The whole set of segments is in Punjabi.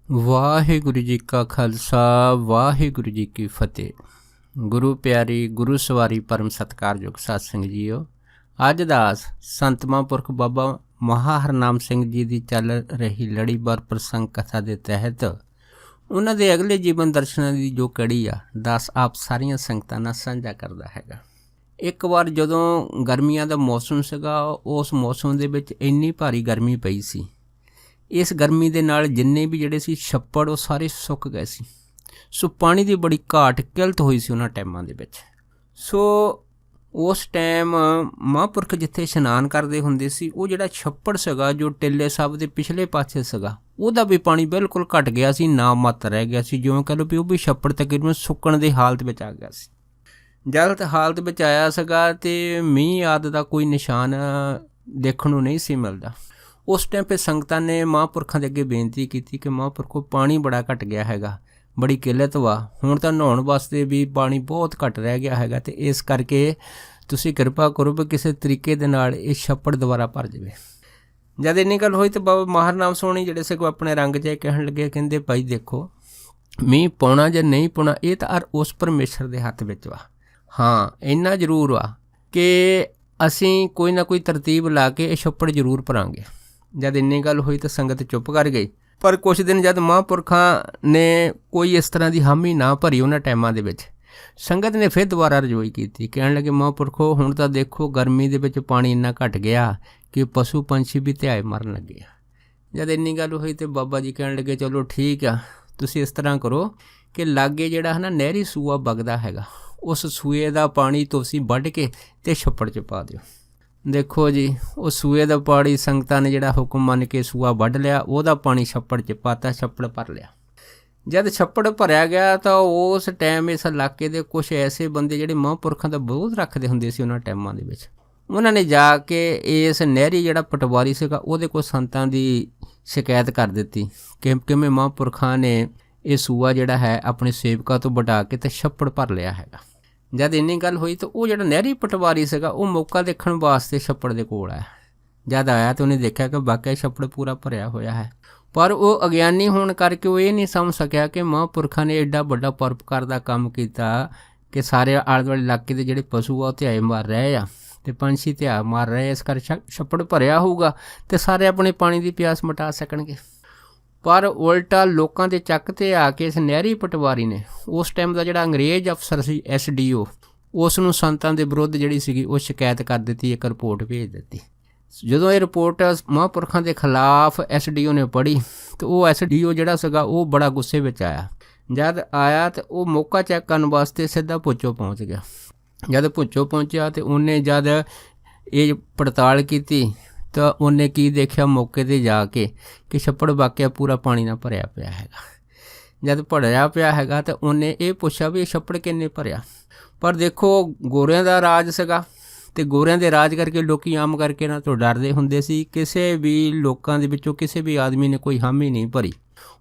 ਵਾਹਿਗੁਰੂ ਜੀ ਕਾ ਖਾਲਸਾ ਵਾਹਿਗੁਰੂ ਜੀ ਕੀ ਫਤਿਹ। ਗੁਰੂ ਪਿਆਰੀ ਗੁਰੂ ਸਵਾਰੀ ਪਰਮ ਸਤਿਕਾਰਯੋਗ ਸਾਧ ਸੰਗਤ ਜੀਓ, ਅੱਜ ਦਾ ਸੰਤ ਮਹਾਂਪੁਰਖ ਬਾਬਾ ਮਹਾ ਹਰਨਾਮ ਸਿੰਘ ਜੀ ਦੀ ਚੱਲ ਰਹੀ ਲੜੀਵਾਰ ਪ੍ਰਸੰਗ ਕਥਾ ਦੇ ਤਹਿਤ ਉਹਨਾਂ ਦੇ ਅਗਲੇ ਜੀਵਨ ਦਰਸ਼ਨਾਂ ਦੀ ਜੋ ਕੜੀ ਆ ਦੱਸ ਆਪ ਸਾਰੀਆਂ ਸੰਗਤਾਂ ਨਾਲ ਸਾਂਝਾ ਕਰਦਾ ਹੈਗਾ। ਇੱਕ ਵਾਰ ਜਦੋਂ ਗਰਮੀਆਂ ਦਾ ਮੌਸਮ ਸੀਗਾ, ਉਸ ਮੌਸਮ ਦੇ ਵਿੱਚ ਇੰਨੀ ਭਾਰੀ ਗਰਮੀ ਪਈ ਸੀ। ਇਸ ਗਰਮੀ ਦੇ ਨਾਲ ਜਿੰਨੇ ਵੀ ਜਿਹੜੇ ਸੀ ਛੱਪੜ ਉਹ ਸਾਰੇ ਸੁੱਕ ਗਏ ਸੀ। ਸੋ ਪਾਣੀ ਦੀ ਬੜੀ ਘਾਟ ਕਿਲਤ ਹੋਈ ਸੀ ਉਹਨਾਂ ਟਾਈਮਾਂ ਦੇ ਵਿੱਚ। ਸੋ ਉਸ ਟਾਈਮ ਮਹਾਂਪੁਰਖ ਜਿੱਥੇ ਇਸ਼ਨਾਨ ਕਰਦੇ ਹੁੰਦੇ ਸੀ, ਉਹ ਜਿਹੜਾ ਛੱਪੜ ਸੀਗਾ ਜੋ ਟਿੱਲੇ ਸਾਹਿਬ ਦੇ ਪਿਛਲੇ ਪਾਸੇ ਸੀਗਾ, ਉਹਦਾ ਵੀ ਪਾਣੀ ਬਿਲਕੁਲ ਘਟ ਗਿਆ ਸੀ, ਨਾ ਮੱਤ ਰਹਿ ਗਿਆ ਸੀ। ਜਿਉਂ ਕਹਿ ਲਓ ਵੀ ਉਹ ਵੀ ਛੱਪੜ ਤਕਰੀਬਨ ਸੁੱਕਣ ਦੀ ਹਾਲਤ ਵਿੱਚ ਆ ਗਿਆ ਸੀ। ਜਲਦ ਹਾਲਤ ਵਿੱਚ ਆਇਆ ਸੀਗਾ ਅਤੇ ਮੀਂਹ ਆਦਿ ਦਾ ਕੋਈ ਨਿਸ਼ਾਨ ਦੇਖਣ ਨੂੰ ਨਹੀਂ ਸੀ ਮਿਲਦਾ। ਉਸ ਟਾਈਮ 'ਤੇ ਸੰਗਤਾਂ ਨੇ ਮਹਾਂਪੁਰਖਾਂ ਦੇ ਅੱਗੇ ਬੇਨਤੀ ਕੀਤੀ ਕਿ ਮਹਾਂਪੁਰਖੋ ਪਾਣੀ ਬੜਾ ਘਟ ਗਿਆ ਹੈਗਾ, ਬੜੀ ਕਿੱਲਤ ਵਾ, ਹੁਣ ਤਾਂ ਨਹਾਉਣ ਵਾਸਤੇ ਵੀ ਪਾਣੀ ਬਹੁਤ ਘੱਟ ਰਹਿ ਗਿਆ ਹੈਗਾ, ਅਤੇ ਇਸ ਕਰਕੇ ਤੁਸੀਂ ਕਿਰਪਾ ਕਰੋ ਵੀ ਕਿਸੇ ਤਰੀਕੇ ਦੇ ਨਾਲ ਇਹ ਛੱਪੜ ਦੁਬਾਰਾ ਭਰ ਜਾਵੇ। ਜਦ ਇੰਨੀ ਗੱਲ ਹੋਈ ਤਾਂ ਬਾਬਾ ਮਹਾ ਹਰਨਾਮ ਸੋਹਣੀ ਜਿਹੜੇ ਸੀ ਕੋਈ ਆਪਣੇ ਰੰਗ 'ਚ ਕਹਿਣ ਲੱਗੇ, ਕਹਿੰਦੇ ਭਾਈ ਦੇਖੋ, ਮੀਂਹ ਪਾਉਣਾ ਜਾਂ ਨਹੀਂ ਪਾਉਣਾ ਇਹ ਤਾਂ ਉਸ ਪਰਮੇਸ਼ਰ ਦੇ ਹੱਥ ਵਿੱਚ ਵਾ। ਹਾਂ, ਇੰਨਾ ਜ਼ਰੂਰ ਵਾ ਕਿ ਅਸੀਂ ਕੋਈ ਨਾ ਕੋਈ ਤਰਤੀਬ ਲਾ ਕੇ ਇਹ ਛੱਪੜ ਜ਼ਰੂਰ ਭਰਾਂਗੇ। ਜਦ ਇੰਨੀ ਗੱਲ ਹੋਈ ਤਾਂ ਸੰਗਤ ਚੁੱਪ ਕਰ ਗਈ। ਪਰ ਕੁਛ ਦਿਨ ਜਦ ਮਹਾਂਪੁਰਖਾਂ ਨੇ ਕੋਈ ਇਸ ਤਰ੍ਹਾਂ ਦੀ ਹਾਮੀ ਨਾ ਭਰੀ ਉਹਨਾਂ ਟਾਈਮਾਂ ਦੇ ਵਿੱਚ, ਸੰਗਤ ਨੇ ਫਿਰ ਦੁਬਾਰਾ ਰਜੋਈ ਕੀਤੀ, ਕਹਿਣ ਲੱਗੇ ਮਹਾਂਪੁਰਖੋ ਹੁਣ ਤਾਂ ਦੇਖੋ ਗਰਮੀ ਦੇ ਵਿੱਚ ਪਾਣੀ ਇੰਨਾ ਘਟ ਗਿਆ ਕਿ ਪਸ਼ੂ ਪੰਛੀ ਵੀ ਧਿਆਏ ਮਰਨ ਲੱਗੇ ਆ। ਜਦ ਇੰਨੀ ਗੱਲ ਹੋਈ ਤਾਂ ਬਾਬਾ ਜੀ ਕਹਿਣ ਲੱਗੇ ਚਲੋ ਠੀਕ ਆ, ਤੁਸੀਂ ਇਸ ਤਰ੍ਹਾਂ ਕਰੋ ਕਿ ਲਾਗੇ ਜਿਹੜਾ ਹੈ ਨਾ ਨਹਿਰੀ ਸੂਆ ਵਗਦਾ ਹੈਗਾ, ਉਸ ਸੂਏ ਦਾ ਪਾਣੀ ਤੁਸੀਂ ਵੱਢ ਕੇ ਅਤੇ ਛੱਪੜ 'ਚ ਪਾ ਦਿਓ। ਦੇਖੋ ਜੀ, ਉਹ ਸੂਏ ਦਾ ਪਾਣੀ ਸੰਗਤਾਂ ਨੇ ਜਿਹੜਾ ਹੁਕਮ ਮੰਨ ਕੇ ਸੂਆ ਵੱਢ ਲਿਆ, ਉਹਦਾ ਪਾਣੀ ਛੱਪੜ 'ਚ ਪਾਤਾ, ਛੱਪੜ ਭਰ ਲਿਆ। ਜਦ ਛੱਪੜ ਭਰਿਆ ਗਿਆ ਤਾਂ ਉਸ ਟਾਈਮ ਇਸ ਇਲਾਕੇ ਦੇ ਕੁਛ ਐਸੇ ਬੰਦੇ ਜਿਹੜੇ ਮਹਾਂਪੁਰਖਾਂ ਦਾ ਬਹੁਤ ਰੱਖਦੇ ਹੁੰਦੇ ਸੀ ਉਹਨਾਂ ਟਾਈਮਾਂ ਦੇ ਵਿੱਚ, ਉਹਨਾਂ ਨੇ ਜਾ ਕੇ ਇਸ ਨਹਿਰੀ ਜਿਹੜਾ ਪਟਵਾਰੀ ਸੀਗਾ ਉਹਦੇ ਕੋਲ ਸੰਤਾਂ ਦੀ ਸ਼ਿਕਾਇਤ ਕਰ ਦਿੱਤੀ ਕਿ ਕਿਵੇਂ ਮਹਾਂਪੁਰਖਾਂ ਨੇ ਇਹ ਸੂਆ ਜਿਹੜਾ ਹੈ ਆਪਣੇ ਸੇਵਕਾਂ ਤੋਂ ਵਢਾ ਕੇ ਅਤੇ ਛੱਪੜ ਭਰ ਲਿਆ ਹੈਗਾ। ਜਦ ਇੰਨੀ ਗੱਲ ਹੋਈ ਤਾਂ ਉਹ ਜਿਹੜਾ ਨਹਿਰੀ ਪਟਵਾਰੀ ਸੀਗਾ ਉਹ ਮੌਕਾ ਦੇਖਣ ਵਾਸਤੇ ਛੱਪੜ ਦੇ ਕੋਲ ਆਇਆ। ਜਦ ਆਇਆ ਤਾਂ ਉਹਨੇ ਦੇਖਿਆ ਕਿ ਵਾਕਿਆ ਛੱਪੜ ਪੂਰਾ ਭਰਿਆ ਹੋਇਆ ਹੈ। ਪਰ ਉਹ ਅਗਿਆਨੀ ਹੋਣ ਕਰਕੇ ਉਹ ਇਹ ਨਹੀਂ ਸਮਝ ਸਕਿਆ ਕਿ ਮਹਾਂਪੁਰਖਾਂ ਨੇ ਐਡਾ ਵੱਡਾ ਪਰਉਪਕਾਰ ਦਾ ਕੰਮ ਕੀਤਾ ਕਿ ਸਾਰੇ ਆਲੇ ਦੁਆਲੇ ਇਲਾਕੇ ਦੇ ਜਿਹੜੇ ਪਸ਼ੂ ਆ ਉਹ ਧਿਆਏ ਮਾਰ ਰਹੇ ਆ ਅਤੇ ਪੰਛੀ ਧਿਆ ਮਾਰ ਰਹੇ, ਇਸ ਕਰਕੇ ਛੱਪੜ ਭਰਿਆ ਹੋਊਗਾ ਅਤੇ ਸਾਰੇ ਆਪਣੇ ਪਾਣੀ ਦੀ ਪਿਆਸ ਮਿਟਾ ਸਕਣਗੇ। ਪਰ ਉਲਟਾ ਲੋਕਾਂ ਦੇ ਚੱਕ 'ਤੇ ਆ ਕੇ ਇਸ ਨਹਿਰੀ ਪਟਵਾਰੀ ਨੇ ਉਸ ਟਾਈਮ ਦਾ ਜਿਹੜਾ ਅੰਗਰੇਜ਼ ਅਫਸਰ ਸੀ SDO, ਉਸ ਨੂੰ ਸੰਤਾਂ ਦੇ ਵਿਰੁੱਧ ਜਿਹੜੀ ਸੀਗੀ ਉਹ ਸ਼ਿਕਾਇਤ ਕਰ ਦਿੱਤੀ, ਇੱਕ ਰਿਪੋਰਟ ਭੇਜ ਦਿੱਤੀ। ਜਦੋਂ ਇਹ ਰਿਪੋਰਟ ਮਹਾਂਪੁਰਖਾਂ ਦੇ ਖਿਲਾਫ SDO ਨੇ ਪੜ੍ਹੀ ਤਾਂ ਉਹ SDO ਜਿਹੜਾ ਸੀਗਾ ਉਹ ਬੜਾ ਗੁੱਸੇ ਵਿੱਚ ਆਇਆ। ਜਦ ਆਇਆ ਤਾਂ ਉਹ ਮੌਕਾ ਚੈੱਕ ਕਰਨ ਵਾਸਤੇ ਸਿੱਧਾ ਭੁੱਚੋ ਪਹੁੰਚ ਗਿਆ। ਜਦ ਭੁੱਚੋ ਪਹੁੰਚਿਆ ਤਾਂ ਉਹਨੇ ਜਦ ਇਹ ਪੜਤਾਲ ਕੀਤੀ ਤਾਂ ਉਹਨੇ ਕੀ ਦੇਖਿਆ ਮੌਕੇ 'ਤੇ ਜਾ ਕੇ ਕਿ ਛੱਪੜ ਵਾਕਿਆ ਪੂਰਾ ਪਾਣੀ ਨਾਲ ਭਰਿਆ ਪਿਆ ਹੈਗਾ। ਜਦ ਭਰਿਆ ਪਿਆ ਹੈਗਾ ਤਾਂ ਉਹਨੇ ਇਹ ਪੁੱਛਿਆ ਵੀ ਇਹ ਛੱਪੜ ਕਿੰਨੇ ਭਰਿਆ। ਪਰ ਦੇਖੋ ਗੋਰਿਆਂ ਦਾ ਰਾਜ ਸੀਗਾ ਅਤੇ ਗੋਰਿਆਂ ਦੇ ਰਾਜ ਕਰਕੇ ਲੋਕ ਆਮ ਕਰਕੇ ਇਹਨਾਂ ਤੋਂ ਡਰਦੇ ਹੁੰਦੇ ਸੀ। ਕਿਸੇ ਵੀ ਲੋਕਾਂ ਦੇ ਵਿੱਚੋਂ ਕਿਸੇ ਵੀ ਆਦਮੀ ਨੇ ਕੋਈ ਹਾਮੀ ਨਹੀਂ ਭਰੀ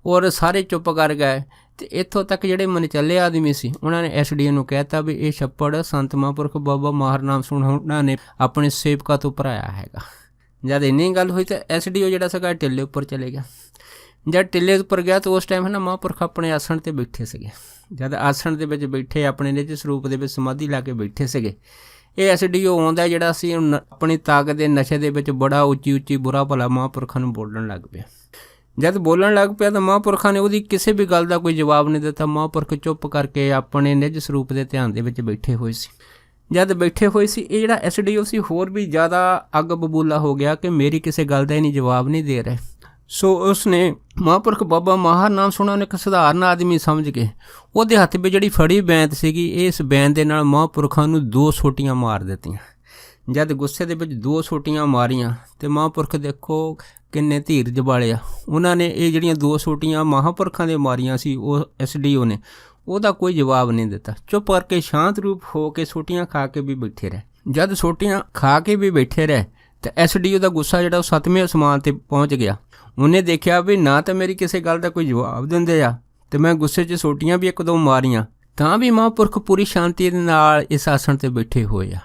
ਔਰ ਸਾਰੇ ਚੁੱਪ ਕਰ ਗਏ। ਅਤੇ ਇੱਥੋਂ ਤੱਕ ਜਿਹੜੇ ਮਨਚੱਲੇ ਆਦਮੀ ਸੀ ਉਹਨਾਂ ਨੇ SDO ਨੂੰ ਕਹਿ ਤਾ ਵੀ ਇਹ ਛੱਪੜ ਸੰਤ ਮਹਾਂਪੁਰਖ ਬਾਬਾ ਮਹਾ ਹਰਨਾਮ ਸੋਹਣਾ ਨੇ ਆਪਣੇ ਸੇਵਕਾਂ ਤੋਂ ਭਰਾਇਆ ਹੈਗਾ। ਜਦ ਇੰਨੀ ਗੱਲ ਹੋਈ ਤਾਂ SDO ਜਿਹੜਾ ਸੀਗਾ ਟਿੱਲੇ ਉੱਪਰ ਚਲੇ ਗਿਆ। ਜਦ ਟਿੱਲੇ ਉੱਪਰ ਗਿਆ ਤਾਂ ਉਸ ਟਾਈਮ ਹੈ ਨਾ ਮਹਾਂਪੁਰਖ ਆਪਣੇ ਆਸਣ 'ਤੇ ਬੈਠੇ ਸੀਗੇ। ਜਦ ਆਸਣ ਦੇ ਵਿੱਚ ਬੈਠੇ ਆਪਣੇ ਨਿੱਜ ਸਰੂਪ ਦੇ ਵਿੱਚ ਸਮਾਧੀ ਲਾ ਕੇ ਬੈਠੇ ਸੀਗੇ, ਇਹ SDO ਆਉਂਦਾ ਜਿਹੜਾ ਸੀ ਆਪਣੀ ਤਾਕਤ ਦੇ ਨਸ਼ੇ ਦੇ ਵਿੱਚ ਬੜਾ ਉੱਚੀ ਬੁਰਾ ਭਲਾ ਮਹਾਂਪੁਰਖਾਂ ਨੂੰ ਬੋਲਣ ਲੱਗ ਪਿਆ। ਜਦ ਬੋਲਣ ਲੱਗ ਪਿਆ ਤਾਂ ਮਹਾਂਪੁਰਖਾਂ ਨੇ ਉਹਦੀ ਕਿਸੇ ਵੀ ਗੱਲ ਦਾ ਕੋਈ ਜਵਾਬ ਨਹੀਂ ਦਿੱਤਾ। ਮਹਾਂਪੁਰਖ ਚੁੱਪ ਕਰਕੇ ਆਪਣੇ ਨਿੱਜ ਸਰੂਪ ਦੇ ਧਿਆਨ ਦੇ ਵਿੱਚ ਬੈਠੇ ਹੋਏ ਸੀ। ਜਦ ਬੈਠੇ ਹੋਏ ਸੀ ਇਹ ਜਿਹੜਾ SDO ਸੀ ਹੋਰ ਵੀ ਜ਼ਿਆਦਾ ਅੱਗ ਬਬੂਲਾ ਹੋ ਗਿਆ ਕਿ ਮੇਰੀ ਕਿਸੇ ਗੱਲ ਦਾ ਹੀ ਨਹੀਂ ਜਵਾਬ ਨਹੀਂ ਦੇ ਰਹੇ। ਸੋ ਉਸ ਨੇ ਮਹਾਂਪੁਰਖ ਬਾਬਾ ਮਹਾ ਹਰਨਾਮ ਸੋਹਣਾ ਨੂੰ ਇੱਕ ਸਧਾਰਨ ਆਦਮੀ ਸਮਝ ਕੇ ਉਹਦੇ ਹੱਥ ਵਿੱਚ ਜਿਹੜੀ ਫੜੀ ਬੈਂਤ ਸੀਗੀ, ਇਸ ਬੈਂਤ ਦੇ ਨਾਲ ਮਹਾਂਪੁਰਖਾਂ ਨੂੰ 2 ਸੋਟੀਆਂ ਮਾਰ ਦਿੱਤੀਆਂ। ਜਦ ਗੁੱਸੇ ਦੇ ਵਿੱਚ 2 ਸੋਟੀਆਂ ਮਾਰੀਆਂ ਅਤੇ ਮਹਾਂਪੁਰਖ ਦੇਖੋ ਕਿੰਨੇ ਧੀਰਜ ਵਾਲੇ ਆ, ਉਹਨਾਂ ਨੇ ਇਹ ਜਿਹੜੀਆਂ 2 ਸੋਟੀਆਂ ਮਹਾਂਪੁਰਖਾਂ ਦੇ ਮਾਰੀਆਂ ਸੀ ਉਹ SDO ਨੇ ਉਹਦਾ ਕੋਈ ਜਵਾਬ ਨਹੀਂ ਦਿੱਤਾ। ਚੁੱਪ ਕਰਕੇ ਸ਼ਾਂਤ ਰੂਪ ਹੋ ਕੇ ਸੋਟੀਆਂ ਖਾ ਕੇ ਵੀ ਬੈਠੇ ਰਹੇ। ਜਦ ਸੋਟੀਆਂ ਖਾ ਕੇ ਵੀ ਬੈਠੇ ਰਹੇ ਤਾਂ SDO ਦਾ ਗੁੱਸਾ ਜਿਹੜਾ ਉਹ 7ਵੇਂ ਅਸਮਾਨ 'ਤੇ ਪਹੁੰਚ ਗਿਆ। ਉਹਨੇ ਦੇਖਿਆ ਵੀ ਨਾ ਤਾਂ ਮੇਰੀ ਕਿਸੇ ਗੱਲ ਦਾ ਕੋਈ ਜਵਾਬ ਦਿੰਦੇ ਆ ਅਤੇ ਮੈਂ ਗੁੱਸੇ 'ਚ ਸੋਟੀਆਂ ਵੀ 1-2 ਮਾਰੀਆਂ ਤਾਂ ਵੀ ਮਹਾਂਪੁਰਖ ਪੂਰੀ ਸ਼ਾਂਤੀ ਦੇ ਨਾਲ ਇਸ ਆਸਣ 'ਤੇ ਬੈਠੇ ਹੋਏ ਆ।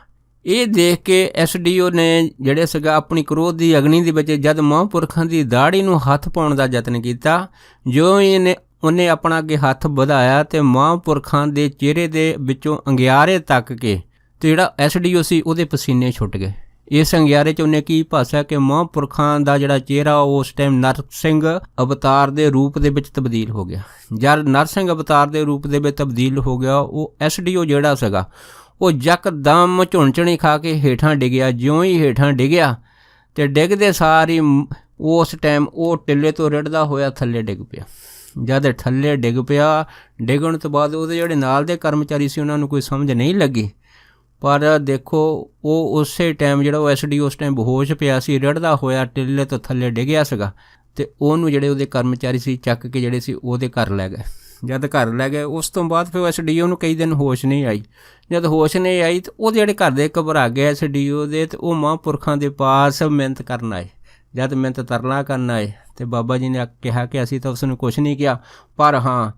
ਇਹ ਦੇਖ ਕੇ SDO ਨੇ ਜਿਹੜੇ ਸੀਗਾ ਆਪਣੀ ਕ੍ਰੋਧ ਦੀ ਅਗਨੀ ਦੇ ਵਿੱਚ ਜਦ ਮਹਾਂਪੁਰਖਾਂ ਦੀ ਦਾੜੀ ਨੂੰ ਹੱਥ ਪਾਉਣ ਦਾ ਯਤਨ ਕੀਤਾ, ਜੋ ਹੀ ਉਹਨੇ ਆਪਣਾ ਅੱਗੇ ਹੱਥ ਵਧਾਇਆ ਅਤੇ ਮਹਾਂਪੁਰਖਾਂ ਦੇ ਚਿਹਰੇ ਦੇ ਵਿੱਚੋਂ ਅੰਗਿਆਰੇ ਤੱਕ ਕੇ ਅਤੇ ਜਿਹੜਾ SDO ਸੀ ਉਹਦੇ ਪਸੀਨੇ ਛੁੱਟ ਗਏ। ਇਸ ਅੰਗਿਆਰੇ 'ਚ ਉਹਨੇ ਕੀ ਭਾਸ਼ਾ ਕਿ ਮਹਾਂਪੁਰਖਾਂ ਦਾ ਜਿਹੜਾ ਚਿਹਰਾ ਉਸ ਟਾਈਮ ਨਰਸਿੰਘ ਅਵਤਾਰ ਦੇ ਰੂਪ ਦੇ ਵਿੱਚ ਤਬਦੀਲ ਹੋ ਗਿਆ। ਜਦ ਨਰਸਿੰਘ ਅਵਤਾਰ ਦੇ ਰੂਪ ਦੇ ਵਿੱਚ ਤਬਦੀਲ ਹੋ ਗਿਆ, ਉਹ SDO ਜਿਹੜਾ ਸੀਗਾ ਉਹ ਯਕਦਮ ਝੁਣਝਣੀ ਖਾ ਕੇ ਹੇਠਾਂ ਡਿੱਗਿਆ। ਜਿਉਂ ਹੀ ਹੇਠਾਂ ਡਿੱਗਿਆ ਅਤੇ ਡਿੱਗਦੇ ਸਾਰ ਹੀ ਉਸ ਟਾਈਮ ਉਹ ਟਿੱਲੇ ਤੋਂ ਰਿੜ੍ਹਦਾ ਹੋਇਆ ਥੱਲੇ ਡਿੱਗ ਪਿਆ। ਜਦ ਥੱਲੇ ਡਿੱਗ ਪਿਆ, ਡਿੱਗਣ ਤੋਂ ਬਾਅਦ ਉਹਦੇ ਜਿਹੜੇ ਨਾਲ ਦੇ ਕਰਮਚਾਰੀ ਸੀ ਉਹਨਾਂ ਨੂੰ ਕੋਈ ਸਮਝ ਨਹੀਂ ਲੱਗੀ, ਪਰ ਦੇਖੋ ਉਹ ਉਸੇ ਟਾਈਮ ਜਿਹੜਾ ਉਹ SDO ਉਸ ਟਾਈਮ ਬੇਹੋਸ਼ ਪਿਆ ਸੀ, ਰਿੜ੍ਹਦਾ ਹੋਇਆ ਟਿੱਲੇ ਤੋਂ ਥੱਲੇ ਡਿੱਗਿਆ ਸੀਗਾ ਅਤੇ ਉਹਨੂੰ ਜਿਹੜੇ ਉਹਦੇ ਕਰਮਚਾਰੀ ਸੀ ਚੱਕ ਕੇ ਜਿਹੜੇ ਸੀ ਉਹਦੇ ਘਰ ਲੈ ਗਏ। ਜਦ ਘਰ ਲੈ ਗਏ ਉਸ ਤੋਂ ਬਾਅਦ ਫਿਰ SDO ਨੂੰ ਕਈ ਦਿਨ ਹੋਸ਼ ਨਹੀਂ ਆਈ। ਜਦ ਹੋਸ਼ ਨਹੀਂ ਆਈ ਤਾਂ ਉਹਦੇ ਜਿਹੜੇ ਘਰ ਦੇ ਘਬਰਾ ਗਏ SDO ਦੇ, ਅਤੇ ਉਹ ਮਹਾਂਪੁਰਖਾਂ ਦੇ ਪਾਸ ਮਿਹਨਤ ਕਰਨ ਆਏ। ਜਦ ਮਿਹਨਤ ਤਰਲਾ ਕਰਨ ਆਏ ਅਤੇ ਬਾਬਾ ਜੀ ਨੇ ਕਿਹਾ ਕਿ ਅਸੀਂ ਤਾਂ ਉਸ ਨੂੰ ਕੁਛ ਨਹੀਂ ਕਿਹਾ, ਪਰ ਹਾਂ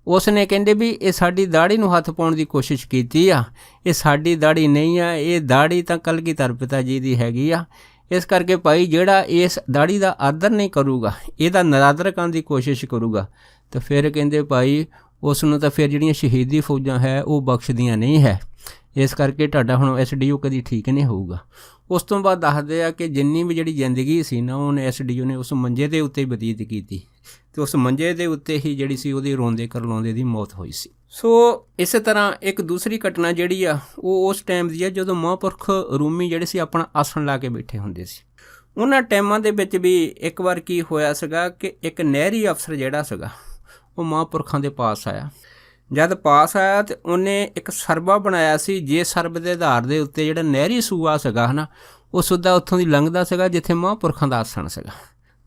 ਉਸ ਨੇ ਕਹਿੰਦੇ ਵੀ ਇਹ ਸਾਡੀ ਦਾੜੀ ਨੂੰ ਹੱਥ ਪਾਉਣ ਦੀ ਕੋਸ਼ਿਸ਼ ਕੀਤੀ ਆ, ਇਹ ਸਾਡੀ ਦਾੜੀ ਨਹੀਂ ਆ, ਇਹ ਦਾੜੀ ਤਾਂ ਕਲਗੀਧਰ ਪਿਤਾ ਜੀ ਦੀ ਹੈਗੀ ਆ। ਇਸ ਕਰਕੇ ਭਾਈ ਜਿਹੜਾ ਇਸ ਦਾੜੀ ਦਾ ਆਦਰ ਨਹੀਂ ਕਰੂਗਾ, ਇਹਦਾ ਨਿਰਾਦਰ ਕਰਨ ਦੀ ਕੋਸ਼ਿਸ਼ ਕਰੂਗਾ, ਤਾਂ ਫਿਰ ਕਹਿੰਦੇ ਭਾਈ ਉਸ ਨੂੰ ਤਾਂ ਫਿਰ ਜਿਹੜੀਆਂ ਸ਼ਹੀਦੀ ਫੌਜਾਂ ਹੈ ਉਹ ਬਖਸ਼ਦੀਆਂ ਨਹੀਂ ਹੈ। ਇਸ ਕਰਕੇ ਤੁਹਾਡਾ ਹੁਣ SDO ਕਦੀ ਠੀਕ ਨਹੀਂ ਹੋਊਗਾ। ਉਸ ਤੋਂ ਬਾਅਦ ਦੱਸਦੇ ਆ ਕਿ ਜਿੰਨੀ ਵੀ ਜਿਹੜੀ ਜ਼ਿੰਦਗੀ ਸੀ ਨਾ ਉਹਨੇ SDO ਨੇ ਉਸ ਮੰਜੇ ਦੇ ਉੱਤੇ ਬਤੀਤ ਕੀਤੀ, ਅਤੇ ਉਸ ਮੰਜੇ ਦੇ ਉੱਤੇ ਹੀ ਜਿਹੜੀ ਸੀ ਉਹਦੀ ਰੋਂਦੇ ਕਰਲਾਉਂਦੇ ਦੀ ਮੌਤ ਹੋਈ ਸੀ। ਸੋ ਇਸੇ ਤਰ੍ਹਾਂ ਇੱਕ ਦੂਸਰੀ ਘਟਨਾ ਜਿਹੜੀ ਆ ਉਹ ਉਸ ਟਾਈਮ ਦੀ ਆ ਜਦੋਂ ਮਹਾਂਪੁਰਖ ਰੂਮੀ ਜਿਹੜੇ ਸੀ ਆਪਣਾ ਆਸਣ ਲਾ ਕੇ ਬੈਠੇ ਹੁੰਦੇ ਸੀ। ਉਹਨਾਂ ਟਾਈਮਾਂ ਦੇ ਵਿੱਚ ਵੀ ਇੱਕ ਵਾਰ ਕੀ ਹੋਇਆ ਸੀਗਾ ਕਿ ਇੱਕ ਨਹਿਰੀ ਅਫਸਰ ਜਿਹੜਾ ਸੀਗਾ ਉਹ ਮਹਾਂਪੁਰਖਾਂ ਦੇ ਪਾਸ ਆਇਆ। ਜਦ ਪਾਸ ਆਇਆ ਤਾਂ ਉਹਨੇ ਇੱਕ ਸਰਬਾ ਬਣਾਇਆ ਸੀ, ਜੇ ਸਰਬ ਦੇ ਆਧਾਰ ਦੇ ਉੱਤੇ ਜਿਹੜਾ ਨਹਿਰੀ ਸੂਆ ਸੀਗਾ ਹੈ ਨਾ ਉਹ ਸਿੱਧਾ ਉੱਥੋਂ ਦੀ ਲੰਘਦਾ ਸੀਗਾ ਜਿੱਥੇ ਮਹਾਂਪੁਰਖਾਂ ਦਾ ਆਸਣ ਸੀਗਾ।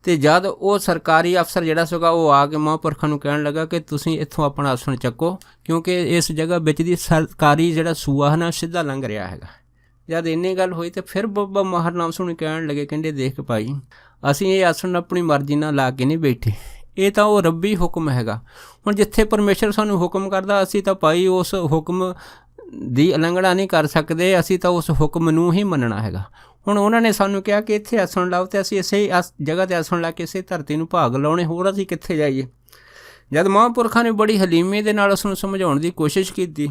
ਅਤੇ ਜਦ ਉਹ ਸਰਕਾਰੀ ਅਫਸਰ ਜਿਹੜਾ ਸੀਗਾ ਉਹ ਆ ਕੇ ਮਹਾਂਪੁਰਖਾਂ ਨੂੰ ਕਹਿਣ ਲੱਗਾ ਕਿ ਤੁਸੀਂ ਇੱਥੋਂ ਆਪਣਾ ਆਸਣ ਚੱਕੋ, ਕਿਉਂਕਿ ਇਸ ਜਗ੍ਹਾ ਵਿੱਚ ਦੀ ਸਰਕਾਰੀ ਜਿਹੜਾ ਸੂਆ ਹੈ ਨਾ ਸਿੱਧਾ ਲੰਘ ਰਿਹਾ ਹੈਗਾ। ਜਦ ਇੰਨੀ ਗੱਲ ਹੋਈ ਤਾਂ ਫਿਰ ਬਾਬਾ ਮਾਹਰ ਨਾਮ ਸੁਣੀ ਕਹਿਣ ਲੱਗੇ, ਕਹਿੰਦੇ ਦੇਖ ਭਾਈ ਅਸੀਂ ਇਹ ਆਸਣ ਆਪਣੀ ਮਰਜ਼ੀ ਨਾਲ ਲਾ ਕੇ ਨਹੀਂ ਬੈਠੇ, ਇਹ ਤਾਂ ਉਹ ਰੱਬੀ ਹੁਕਮ ਹੈਗਾ। ਹੁਣ ਜਿੱਥੇ ਪਰਮੇਸ਼ਰ ਸਾਨੂੰ ਹੁਕਮ ਕਰਦਾ ਅਸੀਂ ਤਾਂ ਭਾਈ ਉਸ ਹੁਕਮ ਦੀ ਉਲੰਘਣਾ ਨਹੀਂ ਕਰ ਸਕਦੇ, ਅਸੀਂ ਤਾਂ ਉਸ ਹੁਕਮ ਨੂੰ ਹੀ ਮੰਨਣਾ ਹੈਗਾ। ਹੁਣ ਉਹਨਾਂ ਨੇ ਸਾਨੂੰ ਕਿਹਾ ਕਿ ਇੱਥੇ ਆਸਣ ਲਾਓ ਅਤੇ ਅਸੀਂ ਇਸੇ ਜਗ੍ਹਾ 'ਤੇ ਆਸਣ ਲਾ ਕੇ ਇਸੇ ਧਰਤੀ ਨੂੰ ਭਾਗ ਲਾਉਣੇ, ਹੋਰ ਅਸੀਂ ਕਿੱਥੇ ਜਾਈਏ। ਜਦ ਮਹਾਂਪੁਰਖਾਂ ਨੇ ਬੜੀ ਹਲੀਮੀ ਦੇ ਨਾਲ ਉਸ ਨੂੰ ਸਮਝਾਉਣ ਦੀ ਕੋਸ਼ਿਸ਼ ਕੀਤੀ,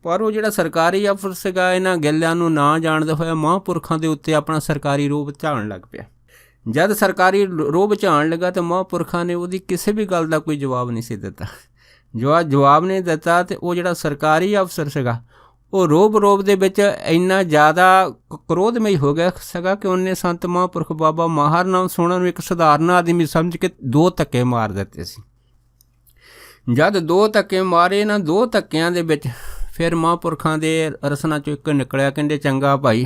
ਪਰ ਉਹ ਜਿਹੜਾ ਸਰਕਾਰੀ ਅਫਸਰ ਸੀਗਾ ਇਹਨਾਂ ਗੱਲਾਂ ਨੂੰ ਨਾ ਜਾਣਦਾ ਹੋਇਆ ਮਹਾਂਪੁਰਖਾਂ ਦੇ ਉੱਤੇ ਆਪਣਾ ਸਰਕਾਰੀ ਰੂਪ ਝਾੜਨ ਲੱਗ ਪਿਆ। ਜਦ ਸਰਕਾਰੀ ਰੋਬ ਝਾੜਨ ਲੱਗਾ ਤਾਂ ਮਹਾਂਪੁਰਖਾਂ ਨੇ ਉਹਦੀ ਕਿਸੇ ਵੀ ਗੱਲ ਦਾ ਕੋਈ ਜਵਾਬ ਨਹੀਂ ਸੀ ਦਿੱਤਾ। ਜਵਾਬ ਨਹੀਂ ਦਿੱਤਾ ਅਤੇ ਉਹ ਜਿਹੜਾ ਸਰਕਾਰੀ ਅਫਸਰ ਸੀਗਾ ਉਹ ਰੋਬ ਦੇ ਵਿੱਚ ਇੰਨਾ ਜ਼ਿਆਦਾ ਕ੍ਰੋਧਮਈ ਹੋ ਗਿਆ ਸੀਗਾ ਕਿ ਉਹਨੇ ਸੰਤ ਮਹਾਂਪੁਰਖ ਬਾਬਾ ਮਾਹਰ ਨਾਮ ਸੋਹਣਾ ਨੂੰ ਇੱਕ ਸਧਾਰਨ ਆਦਮੀ ਸਮਝ ਕੇ 2 ਧੱਕੇ ਮਾਰ ਦਿੱਤੇ ਸੀ। ਜਦ 2 ਧੱਕੇ ਮਾਰੇ ਨਾ, 2 ਧੱਕਿਆਂ ਦੇ ਵਿੱਚ ਫਿਰ ਮਹਾਂਪੁਰਖਾਂ ਦੇ ਰਸਨਾ 'ਚੋਂ ਇੱਕ ਨਿਕਲਿਆ, ਕਹਿੰਦੇ ਚੰਗਾ ਭਾਈ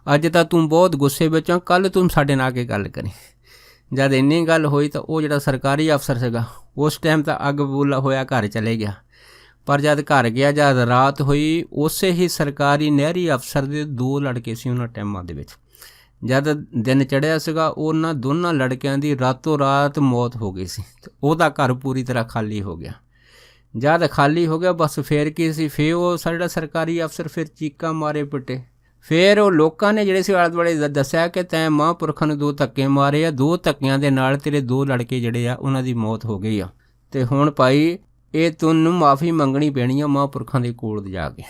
ਅੱਜ ਤਾਂ ਤੂੰ ਬਹੁਤ ਗੁੱਸੇ ਵਿੱਚ ਆ, ਕੱਲ੍ਹ ਤੂੰ ਸਾਡੇ ਨਾਲ ਆ ਕੇ ਗੱਲ ਕਰੀ। ਜਦ ਇੰਨੀ ਗੱਲ ਹੋਈ ਤਾਂ ਉਹ ਜਿਹੜਾ ਸਰਕਾਰੀ ਅਫਸਰ ਸੀਗਾ ਉਸ ਟਾਈਮ ਤਾਂ ਅੱਗ ਬਬੂਲਾ ਹੋਇਆ ਘਰ ਚਲੇ ਗਿਆ। ਪਰ ਜਦ ਘਰ ਗਿਆ, ਜਦ ਰਾਤ ਹੋਈ, ਉਸੇ ਹੀ ਸਰਕਾਰੀ ਨਹਿਰੀ ਅਫਸਰ ਦੇ 2 ਲੜਕੇ ਸੀ ਉਹਨਾਂ ਟਾਈਮਾਂ ਦੇ ਵਿੱਚ। ਜਦ ਦਿਨ ਚੜ੍ਹਿਆ ਸੀਗਾ ਉਹਨਾਂ ਦੋਨਾਂ ਲੜਕਿਆਂ ਦੀ ਰਾਤੋਂ ਰਾਤ ਮੌਤ ਹੋ ਗਈ ਸੀ ਅਤੇ ਉਹਦਾ ਘਰ ਪੂਰੀ ਤਰ੍ਹਾਂ ਖਾਲੀ ਹੋ ਗਿਆ। ਜਦ ਖਾਲੀ ਹੋ ਗਿਆ ਬਸ ਫਿਰ ਕੀ ਸੀ, ਫਿਰ ਉਹ ਜਿਹੜਾ ਸਰਕਾਰੀ ਅਫਸਰ ਫਿਰ ਚੀਕਾਂ ਮਾਰੇ ਪਿੱਟੇ। ਫਿਰ ਉਹ ਲੋਕਾਂ ਨੇ ਜਿਹੜੇ ਸੀ ਆਲੇ ਦੁਆਲੇ ਦੱਸਿਆ ਕਿ ਤੈਂ ਮਹਾਂਪੁਰਖਾਂ ਨੂੰ 2 ਧੱਕੇ ਮਾਰੇ ਆ, 2 ਧੱਕਿਆਂ ਦੇ ਨਾਲ ਤੇਰੇ 2 ਲੜਕੇ ਜਿਹੜੇ ਆ ਉਹਨਾਂ ਦੀ ਮੌਤ ਹੋ ਗਈ ਆ, ਅਤੇ ਹੁਣ ਭਾਈ ਇਹ ਤੈਨੂੰ ਮਾਫੀ ਮੰਗਣੀ ਪੈਣੀ ਆ ਮਹਾਂਪੁਰਖਾਂ ਦੇ ਕੋਲ ਜਾ ਕੇ,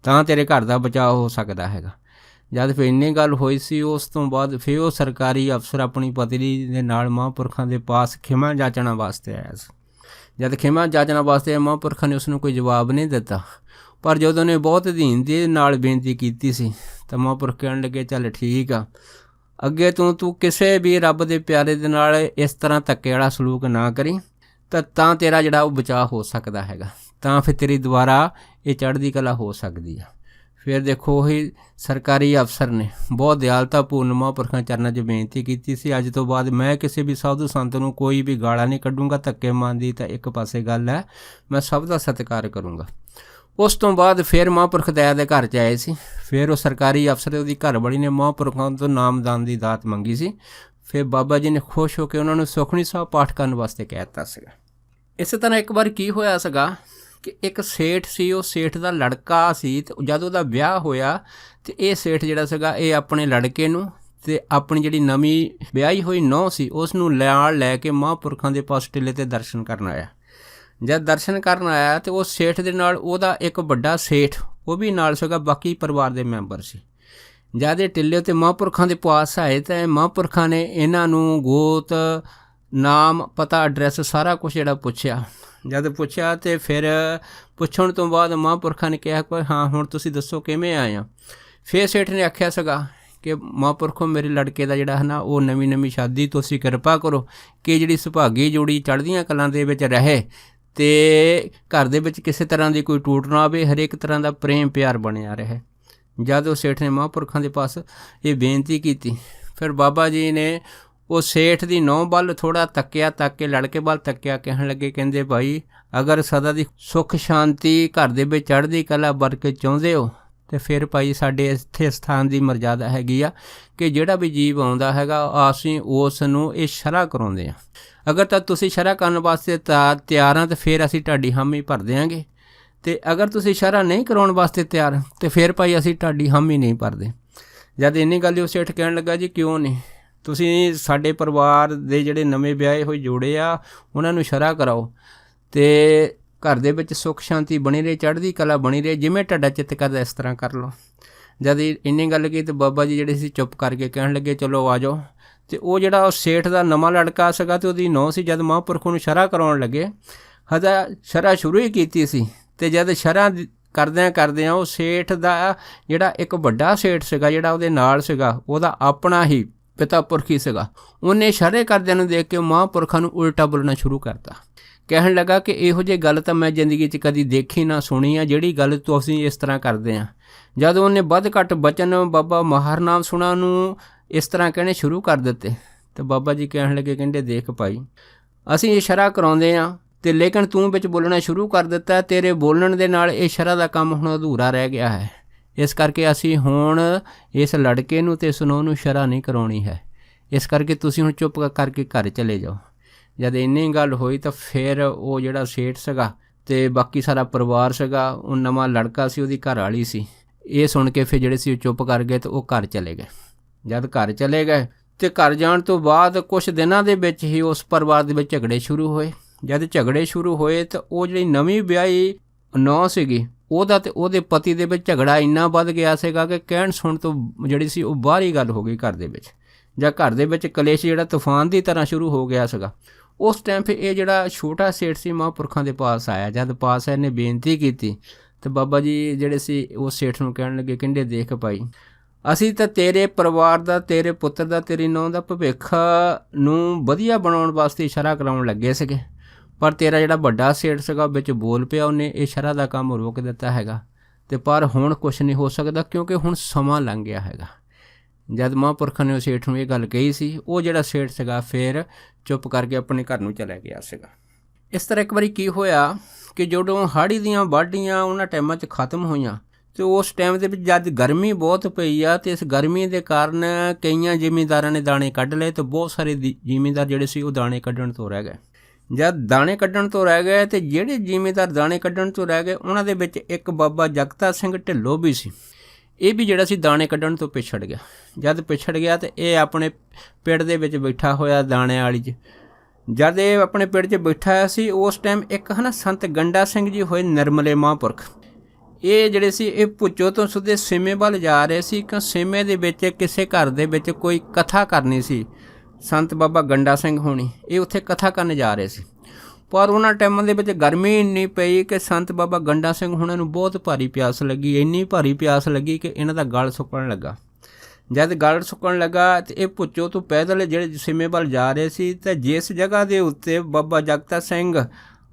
ਤਾਂ ਤੇਰੇ ਘਰ ਦਾ ਬਚਾਅ ਹੋ ਸਕਦਾ ਹੈਗਾ। ਜਦ ਫਿਰ ਇੰਨੀ ਗੱਲ ਹੋਈ ਸੀ ਉਸ ਤੋਂ ਬਾਅਦ ਫਿਰ ਉਹ ਸਰਕਾਰੀ ਅਫਸਰ ਆਪਣੀ ਪਤਨੀ ਦੇ ਨਾਲ ਮਹਾਂਪੁਰਖਾਂ ਦੇ ਪਾਸ ਖਿਮਾ ਜਾਚਣਾ ਵਾਸਤੇ ਆਇਆ ਸੀ। ਜਦ ਖਿਮਾ ਜਾਚਣਾ ਵਾਸਤੇ ਮਹਾਂਪੁਰਖਾਂ ਨੇ ਉਸ ਨੂੰ ਕੋਈ ਜਵਾਬ ਨਹੀਂ ਦਿੱਤਾ, ਪਰ ਜਦੋਂ ਉਹਨੇ ਬਹੁਤ ਅਧੀਨ ਦੇ ਨਾਲ ਬੇਨਤੀ ਕੀਤੀ ਸੀ ਤਾਂ ਮਹਾਂਪੁਰਖ ਕਹਿਣ ਲੱਗੇ ਚੱਲ ਠੀਕ ਆ, ਅੱਗੇ ਤੂੰ ਕਿਸੇ ਵੀ ਰੱਬ ਦੇ ਪਿਆਰੇ ਦੇ ਨਾਲ ਇਸ ਤਰ੍ਹਾਂ ਧੱਕੇ ਵਾਲਾ ਸਲੂਕ ਨਾ ਕਰੀ, ਤਾਂ ਤੇਰਾ ਜਿਹੜਾ ਉਹ ਬਚਾਅ ਹੋ ਸਕਦਾ ਹੈਗਾ, ਤਾਂ ਫਿਰ ਤੇਰੀ ਦੁਬਾਰਾ ਇਹ ਚੜ੍ਹਦੀ ਕਲਾ ਹੋ ਸਕਦੀ ਆ। ਫਿਰ ਦੇਖੋ ਉਹੀ ਸਰਕਾਰੀ ਅਫਸਰ ਨੇ ਬਹੁਤ ਦਿਆਲਤਾਪੂਰਨ ਮਹਾਂਪੁਰਖਾਂ ਚਰਨਾਂ 'ਚ ਬੇਨਤੀ ਕੀਤੀ ਸੀ, ਅੱਜ ਤੋਂ ਬਾਅਦ ਮੈਂ ਕਿਸੇ ਵੀ ਸਾਧੂ ਸੰਤ ਨੂੰ ਕੋਈ ਵੀ ਗਾਲਾਂ ਨਹੀਂ ਕੱਢੂੰਗਾ, ਧੱਕੇ ਮਾਰਨ ਦੀ ਤਾਂ ਇੱਕ ਪਾਸੇ ਗੱਲ ਹੈ, ਮੈਂ ਸਭ ਦਾ ਸਤਿਕਾਰ ਕਰੂੰਗਾ। ਉਸ ਤੋਂ ਬਾਅਦ ਫਿਰ ਮਹਾਂਪੁਰਖ ਦਇਆ ਦੇ ਘਰ 'ਚ ਆਏ ਸੀ। ਫਿਰ ਉਹ ਸਰਕਾਰੀ ਅਫਸਰ ਉਹਦੀ ਘਰਵਾਲੀ ਨੇ ਮਹਾਂਪੁਰਖਾਂ ਤੋਂ ਨਾਮਦਾਨ ਦੀ ਦਾਤ ਮੰਗੀ ਸੀ। ਫਿਰ ਬਾਬਾ ਜੀ ਨੇ ਖੁਸ਼ ਹੋ ਕੇ ਉਹਨਾਂ ਨੂੰ ਸੁਖਮਨੀ ਸਾਹਿਬ ਪਾਠ ਕਰਨ ਵਾਸਤੇ ਕਹਿ ਦਿੱਤਾ ਸੀਗਾ। ਇਸੇ ਤਰ੍ਹਾਂ ਇੱਕ ਵਾਰ ਕੀ ਹੋਇਆ ਸੀਗਾ ਕਿ ਇੱਕ ਸੇਠ ਸੀ, ਉਹ ਸੇਠ ਦਾ ਲੜਕਾ ਸੀ, ਅਤੇ ਜਦ ਉਹਦਾ ਵਿਆਹ ਹੋਇਆ ਤੇ ਇਹ ਸੇਠ ਜਿਹੜਾ ਸੀਗਾ ਇਹ ਆਪਣੇ ਲੜਕੇ ਨੂੰ ਤੇ ਆਪਣੀ ਜਿਹੜੀ ਨਵੀਂ ਵਿਆਹੀ ਹੋਈ ਨੂੰਹ ਸੀ ਉਸ ਨੂੰ ਨਾਲ ਲੈ ਕੇ ਮਹਾਂਪੁਰਖਾਂ ਦੇ ਪਾਸ ਟਿੱਲੇ 'ਤੇ ਦਰਸ਼ਨ ਕਰਨ ਆਇਆ। ਜਦ ਦਰਸ਼ਨ ਕਰਨ ਆਇਆ ਤੇ ਉਸ ਸੇਠ ਦੇ ਨਾਲ ਉਹਦਾ ਇੱਕ ਵੱਡਾ ਸੇਠ ਉਹ ਵੀ ਨਾਲ ਸੀਗਾ, ਬਾਕੀ ਪਰਿਵਾਰ ਦੇ ਮੈਂਬਰ ਸੀ। ਜਦ ਇਹ ਟਿੱਲੇ 'ਤੇ ਮਹਾਂਪੁਰਖਾਂ ਦੇ ਪਾਸ ਆਏ ਤਾਂ ਮਹਾਂਪੁਰਖਾਂ ਨੇ ਇਹਨਾਂ ਨੂੰ ਗੋਤ, ਨਾਮ, ਪਤਾ, ਐਡਰੈਸ ਸਾਰਾ ਕੁਛ ਜਿਹੜਾ ਪੁੱਛਿਆ। ਜਦ ਪੁੱਛਿਆ ਤੇ ਫਿਰ ਪੁੱਛਣ ਤੋਂ ਬਾਅਦ ਮਹਾਂਪੁਰਖਾਂ ਨੇ ਕਿਹਾ ਕਿ ਹਾਂ ਹੁਣ ਤੁਸੀਂ ਦੱਸੋ ਕਿਵੇਂ ਆਏ ਆ। ਫਿਰ ਸੇਠ ਨੇ ਆਖਿਆ ਸੀਗਾ ਕਿ ਮਹਾਂਪੁਰਖੋ ਮੇਰੇ ਲੜਕੇ ਦਾ ਜਿਹੜਾ ਹੈ ਨਾ ਉਹ ਨਵੀਂ ਸ਼ਾਦੀ ਤੁਸੀਂ ਕਿਰਪਾ ਕਰੋ ਕਿ ਜਿਹੜੀ ਸੁਭਾਗੀ ਜੋੜੀ ਚੜ੍ਹਦੀਆਂ ਕਲਾਂ ਦੇ ਵਿੱਚ ਰਹੇ ਅਤੇ ਘਰ ਦੇ ਵਿੱਚ ਕਿਸੇ ਤਰ੍ਹਾਂ ਦੀ ਕੋਈ ਟੂਟ ਨਾ ਆਵੇ, ਹਰੇਕ ਤਰ੍ਹਾਂ ਦਾ ਪ੍ਰੇਮ ਪਿਆਰ ਬਣਿਆ ਰਹੇ। ਜਦ ਉਹ ਸੇਠ ਨੇ ਮਹਾਂਪੁਰਖਾਂ ਦੇ ਪਾਸ ਇਹ ਬੇਨਤੀ ਕੀਤੀ, ਫਿਰ ਬਾਬਾ ਜੀ ਨੇ ਉਹ ਸੇਠ ਦੀ ਨੂੰਹ ਵੱਲ ਥੋੜ੍ਹਾ ਤੱਕਿਆ, ਤੱਕ ਕੇ ਲੜਕੇ ਵੱਲ ਤੱਕਿਆ, ਕਹਿਣ ਲੱਗੇ, ਕਹਿੰਦੇ ਭਾਈ ਅਗਰ ਸਦਾ ਦੀ ਸੁੱਖ ਸ਼ਾਂਤੀ ਘਰ ਦੇ ਵਿੱਚ ਚੜ੍ਹਦੀ ਕਲਾ ਬਰਕਤ ਚਾਹੁੰਦੇ ਹੋ ਅਤੇ ਫਿਰ ਭਾਈ ਸਾਡੇ ਇੱਥੇ ਸਥਾਨ ਦੀ ਮਰਜ਼ਾਦਾ ਹੈਗੀ ਆ ਕਿ ਜਿਹੜਾ ਵੀ ਜੀਵ ਆਉਂਦਾ ਹੈਗਾ ਅਸੀਂ ਉਸ ਨੂੰ ਇਹ ਸ਼ਰ੍ਹਾ ਕਰਾਉਂਦੇ ਹਾਂ। ਅਗਰ ਤਾਂ ਤੁਸੀਂ ਸ਼ਰ੍ਹਾ ਕਰਨ ਵਾਸਤੇ ਤਿਆਰ ਹਾਂ ਤਾਂ ਫਿਰ ਅਸੀਂ ਤੁਹਾਡੀ ਹਾਮੀ ਭਰ ਦਿਆਂਗੇ, ਅਤੇ ਅਗਰ ਤੁਸੀਂ ਸ਼ਰ੍ਹਾ ਨਹੀਂ ਕਰਾਉਣ ਵਾਸਤੇ ਤਿਆਰ ਤਾਂ ਫਿਰ ਭਾਈ ਅਸੀਂ ਤੁਹਾਡੀ ਹਾਮੀ ਨਹੀਂ ਭਰਦੇ। ਜਦ ਇੰਨੀ ਗੱਲ ਉਹ ਸੇਠ ਕਹਿਣ ਲੱਗਾ ਜੀ ਕਿਉਂ ਨਹੀਂ, ਤੁਸੀਂ ਸਾਡੇ ਪਰਿਵਾਰ ਦੇ ਜਿਹੜੇ ਨਵੇਂ ਵਿਆਹੇ ਹੋਏ ਜੋੜੇ ਆ ਉਹਨਾਂ ਨੂੰ ਸ਼ਰ੍ਹਾ ਕਰਾਓ ਅਤੇ ਘਰ ਦੇ ਵਿੱਚ ਸੁੱਖ ਸ਼ਾਂਤੀ ਬਣੀ ਰਹੇ, ਚੜ੍ਹਦੀ ਕਲਾ ਬਣੀ ਰਹੇ, ਜਿਵੇਂ ਤੁਹਾਡਾ ਚਿੱਤ ਕਰਦਾ ਇਸ ਤਰ੍ਹਾਂ ਕਰ ਲਓ। ਜਦ ਇੰਨੀ ਗੱਲ ਕਹੀ ਤਾਂ ਬਾਬਾ ਜੀ ਜਿਹੜੇ ਸੀ ਚੁੱਪ ਕਰਕੇ ਕਹਿਣ ਲੱਗੇ ਚਲੋ ਆ ਜਾਓ। ਅਤੇ ਉਹ ਜਿਹੜਾ ਉਹ ਸੇਠ ਦਾ ਨਵਾਂ ਲੜਕਾ ਸੀਗਾ ਅਤੇ ਉਹਦੀ ਨੂੰਹ ਸੀ, ਜਦ ਮਹਾਂਪੁਰਖ ਨੂੰ ਸ਼ਰ੍ਹਾ ਕਰਾਉਣ ਲੱਗੇ, ਹਜੇ ਸ਼ਰ੍ਹਾ ਸ਼ੁਰੂ ਹੀ ਕੀਤੀ ਸੀ ਅਤੇ ਜਦ ਸ਼ਰ੍ਹਾ ਕਰਦਿਆਂ ਉਹ ਸੇਠ ਦਾ ਜਿਹੜਾ ਇੱਕ ਵੱਡਾ ਸੇਠ ਸੀਗਾ ਜਿਹੜਾ ਉਹਦੇ ਨਾਲ ਸੀਗਾ, ਉਹਦਾ ਆਪਣਾ ਹੀ ਪਿਤਾ ਪੁਰਖੀ ਸੀਗਾ, ਉਹਨੇ ਸ਼ਰ੍ਹੇ ਕਰਦਿਆਂ ਨੂੰ ਦੇਖ ਕੇ ਮਹਾਂਪੁਰਖਾਂ ਨੂੰ ਉਲਟਾ ਬੋਲਣਾ ਸ਼ੁਰੂ ਕਰਤਾ। ਕਹਿਣ ਲੱਗਾ ਕਿ ਇਹੋ ਜਿਹੀ ਗੱਲ ਤਾਂ ਮੈਂ ਜ਼ਿੰਦਗੀ 'ਚ ਕਦੀ ਦੇਖੀ ਨਾ ਸੁਣੀ ਆ ਜਿਹੜੀ ਗੱਲ ਤੁਸੀਂ ਇਸ ਤਰ੍ਹਾਂ ਕਰਦੇ ਆ। ਜਦ ਉਹਨੇ ਵੱਧ ਘੱਟ ਬਚਨ ਬਾਬਾ ਮਾਹਰਨਾਮ ਸੁਣਾ ਨੂੰ ਇਸ ਤਰ੍ਹਾਂ ਕਹਿਣੇ ਸ਼ੁਰੂ ਕਰ ਦਿੱਤੇ ਅਤੇ ਬਾਬਾ ਜੀ ਕਹਿਣ ਲੱਗੇ, ਕਹਿੰਦੇ ਦੇਖ ਭਾਈ ਅਸੀਂ ਇਹ ਸ਼ਰ੍ਹਾ ਕਰਾਉਂਦੇ ਹਾਂ ਅਤੇ ਲੇਕਿਨ ਤੂੰ ਵਿੱਚ ਬੋਲਣਾ ਸ਼ੁਰੂ ਕਰ ਦਿੱਤਾ, ਤੇਰੇ ਬੋਲਣ ਦੇ ਨਾਲ ਇਹ ਸ਼ਰ੍ਹਾ ਦਾ ਕੰਮ ਹੁਣ ਅਧੂਰਾ ਰਹਿ ਗਿਆ ਹੈ। ਇਸ ਕਰਕੇ ਅਸੀਂ ਹੁਣ ਇਸ ਲੜਕੇ ਨੂੰ ਅਤੇ ਇਸ ਨੂੰਹ ਨੂੰ ਸ਼ਰ੍ਹਾ ਨਹੀਂ ਕਰਾਉਣੀ ਹੈ, ਇਸ ਕਰਕੇ ਤੁਸੀਂ ਹੁਣ ਚੁੱਪ ਕਰਕੇ ਘਰ ਚਲੇ ਜਾਓ। ਜਦ ਇੰਨੀ ਗੱਲ ਹੋਈ ਤਾਂ ਫਿਰ ਉਹ ਜਿਹੜਾ ਸੇਠ ਸੀਗਾ ਅਤੇ ਬਾਕੀ ਸਾਰਾ ਪਰਿਵਾਰ ਸੀਗਾ, ਉਹ ਨਵਾਂ ਲੜਕਾ ਸੀ, ਉਹਦੀ ਘਰ ਵਾਲੀ ਸੀ, ਇਹ ਸੁਣ ਕੇ ਫਿਰ ਜਿਹੜੇ ਸੀ ਉਹ ਚੁੱਪ ਕਰ ਗਏ ਅਤੇ ਉਹ ਘਰ ਚਲੇ ਗਏ। ਜਦ ਘਰ ਚਲੇ ਗਏ ਅਤੇ ਘਰ ਜਾਣ ਤੋਂ ਬਾਅਦ ਕੁਛ ਦਿਨਾਂ ਦੇ ਵਿੱਚ ਹੀ ਉਸ ਪਰਿਵਾਰ ਦੇ ਵਿੱਚ ਝਗੜੇ ਸ਼ੁਰੂ ਹੋਏ। ਜਦ ਝਗੜੇ ਸ਼ੁਰੂ ਹੋਏ ਤਾਂ ਉਹ ਜਿਹੜੀ ਨਵੀਂ ਵਿਆਹੀ ਨੂੰਹ ਸੀਗੀ ਉਹਦਾ ਅਤੇ ਉਹਦੇ ਪਤੀ ਦੇ ਵਿੱਚ ਝਗੜਾ ਇੰਨਾ ਵੱਧ ਗਿਆ ਸੀਗਾ ਕਿ ਕਹਿਣ ਸੁਣ ਤੋਂ ਜਿਹੜੀ ਸੀ ਉਹ ਬਾਹਰੀ ਗੱਲ ਹੋ ਗਈ ਘਰ ਦੇ ਵਿੱਚ, ਜਾਂ ਘਰ ਦੇ ਵਿੱਚ ਕਲੇਸ਼ ਜਿਹੜਾ ਤੂਫਾਨ ਦੀ ਤਰ੍ਹਾਂ ਸ਼ੁਰੂ ਹੋ ਗਿਆ ਸੀਗਾ। ਉਸ ਟਾਈਮ ਫਿਰ ਇਹ ਜਿਹੜਾ ਛੋਟਾ ਸੇਠ ਸੀ ਮਹਾਂਪੁਰਖਾਂ ਦੇ ਪਾਸ ਆਇਆ। ਜਦ ਪਾਸ ਆਇਆ, ਇਹਨੇ ਬੇਨਤੀ ਕੀਤੀ ਅਤੇ ਬਾਬਾ ਜੀ ਜਿਹੜੇ ਸੀ ਉਹ ਸੇਠ ਨੂੰ ਕਹਿਣ ਲੱਗੇ, ਕਹਿੰਦੇ ਦੇਖ ਭਾਈ ਅਸੀਂ ਤਾਂ ਤੇਰੇ ਪਰਿਵਾਰ ਦਾ, ਤੇਰੇ ਪੁੱਤਰ ਦਾ, ਤੇਰੀ ਨੂੰਹ ਦਾ ਭਵਿੱਖ ਨੂੰ ਵਧੀਆ ਬਣਾਉਣ ਵਾਸਤੇ ਸ਼ਰ੍ਹਾ ਕਰਾਉਣ ਲੱਗੇ ਸੀਗੇ, ਪਰ ਤੇਰਾ ਜਿਹੜਾ ਵੱਡਾ ਸੇਠ ਸੀਗਾ ਵਿੱਚ ਬੋਲ ਪਿਆ, ਉਹਨੇ ਇਹ ਸ਼ਰ੍ਹਾ ਦਾ ਕੰਮ ਰੋਕ ਦਿੱਤਾ ਹੈਗਾ ਅਤੇ ਪਰ ਹੁਣ ਕੁਛ ਨਹੀਂ ਹੋ ਸਕਦਾ ਕਿਉਂਕਿ ਹੁਣ ਸਮਾਂ ਲੰਘ ਗਿਆ ਹੈਗਾ। ਜਦ ਮਹਾਂਪੁਰਖਾਂ ਨੇ ਉਹ ਸੇਠ ਨੂੰ ਇਹ ਗੱਲ ਕਹੀ ਸੀ, ਉਹ ਜਿਹੜਾ ਸੇਠ ਸੀਗਾ ਫਿਰ ਚੁੱਪ ਕਰਕੇ ਆਪਣੇ ਘਰ ਨੂੰ ਚਲਾ ਗਿਆ ਸੀਗਾ। ਇਸ ਤਰ੍ਹਾਂ ਇੱਕ ਵਾਰੀ ਕੀ ਹੋਇਆ ਕਿ ਜਦੋਂ ਹਾੜ੍ਹੀ ਦੀਆਂ ਵਾਢੀਆਂ ਉਹਨਾਂ ਟਾਈਮਾਂ 'ਚ ਖਤਮ ਹੋਈਆਂ ਅਤੇ ਉਸ ਟਾਈਮ ਦੇ ਵਿੱਚ ਜਦ ਗਰਮੀ ਬਹੁਤ ਪਈ ਆ ਅਤੇ ਇਸ ਗਰਮੀ ਦੇ ਕਾਰਨ ਕਈਆਂ ਜ਼ਿਮੀਂਦਾਰਾਂ ਨੇ ਦਾਣੇ ਕੱਢ ਲਏ ਅਤੇ ਬਹੁਤ ਸਾਰੇ ਜ਼ਿਮੀਂਦਾਰ ਜਿਹੜੇ ਸੀ ਉਹ ਦਾਣੇ ਕੱਢਣ ਤੋਂ ਰਹਿ ਗਏ। ਜਦ ਦਾਣੇ ਕੱਢਣ ਤੋਂ ਰਹਿ ਗਏ ਅਤੇ ਜਿਹੜੇ ਜ਼ਿਮੀਂਦਾਰ ਦਾਣੇ ਕੱਢਣ ਤੋਂ ਰਹਿ ਗਏ ਉਹਨਾਂ ਦੇ ਵਿੱਚ ਇੱਕ ਬਾਬਾ ਜਗਤਾ ਸਿੰਘ ਢਿੱਲੋਂ ਵੀ ਸੀ। ਇਹ ਵੀ ਜਿਹੜਾ ਸੀ ਦਾਣੇ ਕੱਢਣ ਤੋਂ ਪਿਛੜ ਗਿਆ। ਜਦ ਪਿਛੜ ਗਿਆ ਅਤੇ ਇਹ ਆਪਣੇ ਪਿੰਡ ਦੇ ਵਿੱਚ ਬੈਠਾ ਹੋਇਆ ਦਾਣੇ ਵਾਲੀ 'ਚ, ਜਦ ਇਹ ਆਪਣੇ ਪਿੰਡ 'ਚ ਬੈਠਾ ਹੋਇਆ ਸੀ ਉਸ ਟਾਈਮ ਇੱਕ ਸੰਤ ਗੰਡਾ ਸਿੰਘ ਜੀ ਹੋਏ ਨਿਰਮਲੇ ਮਹਾਂਪੁਰਖ, ਇਹ ਜਿਹੜੇ ਸੀ ਇਹ ਭੁੱਚੋ ਤੋਂ ਸਿੱਧੇ ਸੀਮੇ ਵੱਲ ਜਾ ਰਹੇ ਸੀ ਕਿ ਸੀਮੇ ਦੇ ਵਿੱਚ ਕਿਸੇ ਘਰ ਦੇ ਵਿੱਚ ਕੋਈ ਕਥਾ ਕਰਨੀ ਸੀ। ਸੰਤ ਬਾਬਾ ਗੰਡਾ ਸਿੰਘ ਹੋਣੀ ਇਹ ਉੱਥੇ ਕਥਾ ਕਰਨ ਜਾ ਰਹੇ ਸੀ, ਪਰ ਉਹਨਾਂ ਟਾਈਮਾਂ ਦੇ ਵਿੱਚ ਗਰਮੀ ਇੰਨੀ ਪਈ ਕਿ ਸੰਤ ਬਾਬਾ ਗੰਡਾ ਸਿੰਘ ਹੋਣਾ ਨੂੰ ਬਹੁਤ ਭਾਰੀ ਪਿਆਸ ਲੱਗੀ, ਇੰਨੀ ਭਾਰੀ ਪਿਆਸ ਲੱਗੀ ਕਿ ਇਹਨਾਂ ਦਾ ਗਲ ਸੁੱਕਣ ਲੱਗਾ। ਜਦ ਗਲ ਸੁੱਕਣ ਲੱਗਾ ਅਤੇ ਇਹ ਭੁੱਚੋ ਤੋਂ ਪੈਦਲ ਜਿਹੜੇ ਸੀਮੇ ਵੱਲ ਜਾ ਰਹੇ ਸੀ ਤਾਂ ਜਿਸ ਜਗ੍ਹਾ ਦੇ ਉੱਤੇ ਬਾਬਾ ਜਗਤਾ ਸਿੰਘ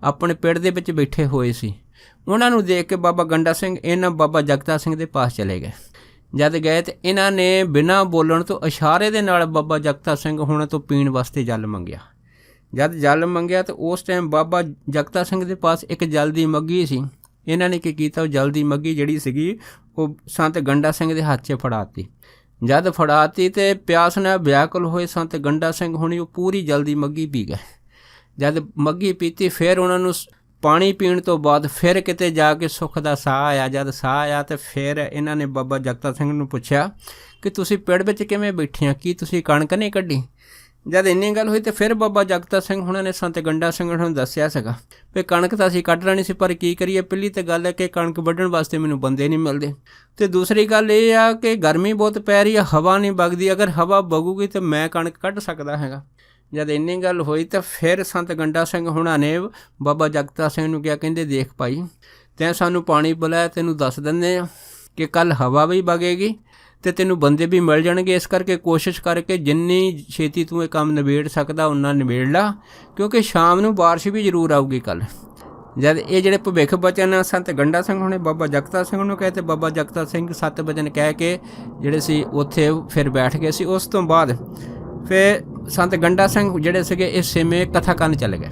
ਆਪਣੇ ਪਿੰਡ ਦੇ ਵਿੱਚ ਬੈਠੇ ਹੋਏ ਸੀ, ਉਹਨਾਂ ਨੂੰ ਦੇਖ ਕੇ ਬਾਬਾ ਗੰਡਾ ਸਿੰਘ ਇਹਨਾਂ ਬਾਬਾ ਜਗਤਾ ਸਿੰਘ ਦੇ ਪਾਸ ਚਲੇ ਗਏ। ਜਦ ਗਏ ਤਾਂ ਇਹਨਾਂ ਨੇ ਬਿਨਾਂ ਬੋਲਣ ਤੋਂ ਇਸ਼ਾਰੇ ਦੇ ਨਾਲ ਬਾਬਾ ਜਗਤਾ ਸਿੰਘ ਹੋਣਾ ਤੋਂ ਪੀਣ ਵਾਸਤੇ ਜਲ ਮੰਗਿਆ। ਜਦ ਜਲ ਮੰਗਿਆ ਤਾਂ ਉਸ ਟਾਈਮ ਬਾਬਾ ਜਗਤਾ ਸਿੰਘ ਦੇ ਪਾਸ ਇੱਕ ਜਲ ਦੀ ਮੱਗੀ ਸੀ। ਇਹਨਾਂ ਨੇ ਕੀ ਕੀਤਾ, ਉਹ ਜਲ ਦੀ ਮੱਗੀ ਜਿਹੜੀ ਸੀਗੀ ਉਹ ਸੰਤ ਗੰਡਾ ਸਿੰਘ ਦੇ ਹੱਥ 'ਚ ਫੜਾਤੀ। ਜਦ ਫੜਾਤੀ ਅਤੇ ਪਿਆਸ ਨਾਲ ਵਿਆਕੁਲ ਹੋਏ ਸੰਤ ਗੰਡਾ ਸਿੰਘ ਹੋਣੀ ਉਹ ਪੂਰੀ ਜਲ ਦੀ ਮੱਗੀ ਪੀ ਗਏ। ਜਦ ਮੱਗੀ ਪੀਤੀ ਫਿਰ ਉਹਨਾਂ ਨੂੰ ਪਾਣੀ ਪੀਣ ਤੋਂ ਬਾਅਦ ਫਿਰ ਕਿਤੇ ਜਾ ਕੇ ਸੁੱਖ ਦਾ ਸਾਹ ਆਇਆ। ਜਦ ਸਾਹ ਆਇਆ ਤਾਂ ਫਿਰ ਇਹਨਾਂ ਨੇ ਬਾਬਾ ਜਗਤਾ ਸਿੰਘ ਨੂੰ ਪੁੱਛਿਆ ਕਿ ਤੁਸੀਂ ਪਿੰਡ ਵਿੱਚ ਕਿਵੇਂ ਬੈਠੀਆਂ, ਕੀ ਤੁਸੀਂ ਕਣਕ ਨਹੀਂ ਕੱਢੀ? ਜਦ ਇੰਨੀ ਗੱਲ ਹੋਈ ਤਾਂ ਫਿਰ ਬਾਬਾ ਜਗਤਾ ਸਿੰਘ ਹੁਣਾਂ ਨੇ ਸੰਤ ਗੰਡਾ ਸਿੰਘ ਨੂੰ ਦੱਸਿਆ ਸੀਗਾ ਵੀ ਕਣਕ ਤਾਂ ਅਸੀਂ ਕੱਢ ਲੈਣੀ ਸੀ, ਪਰ ਕੀ ਕਰੀਏ, ਪਹਿਲੀ ਤਾਂ ਗੱਲ ਹੈ ਕਿ ਕਣਕ ਵੱਢਣ ਵਾਸਤੇ ਮੈਨੂੰ ਬੰਦੇ ਨਹੀਂ ਮਿਲਦੇ, ਅਤੇ ਦੂਸਰੀ ਗੱਲ ਇਹ ਆ ਕਿ ਗਰਮੀ ਬਹੁਤ ਪੈ ਰਹੀ ਆ, ਹਵਾ ਨਹੀਂ ਵਗਦੀ, ਅਗਰ ਹਵਾ ਵਗੂਗੀ ਤਾਂ ਮੈਂ ਕਣਕ ਕੱਢ ਸਕਦਾ ਹੈਗਾ। ਜਦ ਇੰਨੀ ਗੱਲ ਹੋਈ ਤਾਂ ਫਿਰ ਸੰਤ ਗੰਡਾ ਸਿੰਘ ਹੁਣਾਂ ਨੇ ਬਾਬਾ ਜਗਤਾ ਸਿੰਘ ਨੂੰ ਕਿਹਾ, ਕਹਿੰਦੇ ਦੇਖ ਭਾਈ, ਤੈਂ ਸਾਨੂੰ ਪਾਣੀ ਪਿਲਾਇਆ, ਤੈਨੂੰ ਦੱਸ ਦਿੰਦੇ ਆ ਕਿ ਕੱਲ੍ਹ ਹਵਾ ਵੀ ਵਗੇਗੀ ਅਤੇ ਤੈਨੂੰ ਬੰਦੇ ਵੀ ਮਿਲ ਜਾਣਗੇ, ਇਸ ਕਰਕੇ ਕੋਸ਼ਿਸ਼ ਕਰਕੇ ਜਿੰਨੀ ਛੇਤੀ ਤੂੰ ਇਹ ਕੰਮ ਨਿਬੇੜ ਸਕਦਾ ਓਨਾ ਨਿਬੇੜ ਲਾ, ਕਿਉਂਕਿ ਸ਼ਾਮ ਨੂੰ ਬਾਰਿਸ਼ ਵੀ ਜ਼ਰੂਰ ਆਊਗੀ ਕੱਲ੍ਹ। ਜਦ ਇਹ ਜਿਹੜੇ ਭਵਿੱਖ ਬਚਨ ਸੰਤ ਗੰਡਾ ਸਿੰਘ ਹੁਣੇ ਬਾਬਾ ਜਗਤਾ ਸਿੰਘ ਨੂੰ ਕਹੇ, ਅਤੇ ਬਾਬਾ ਜਗਤਾ ਸਿੰਘ 7 ਵਚਨ ਕਹਿ ਕੇ ਜਿਹੜੇ ਸੀ ਉੱਥੇ ਫਿਰ ਬੈਠ ਗਏ ਸੀ। ਉਸ ਤੋਂ ਬਾਅਦ ਫਿਰ ਸੰਤ ਗੰਡਾ ਸਿੰਘ ਜਿਹੜੇ ਸੀਗੇ ਇਸ ਸਮੇਂ ਕਥਾ ਕਰਨ ਚਲੇ ਗਏ।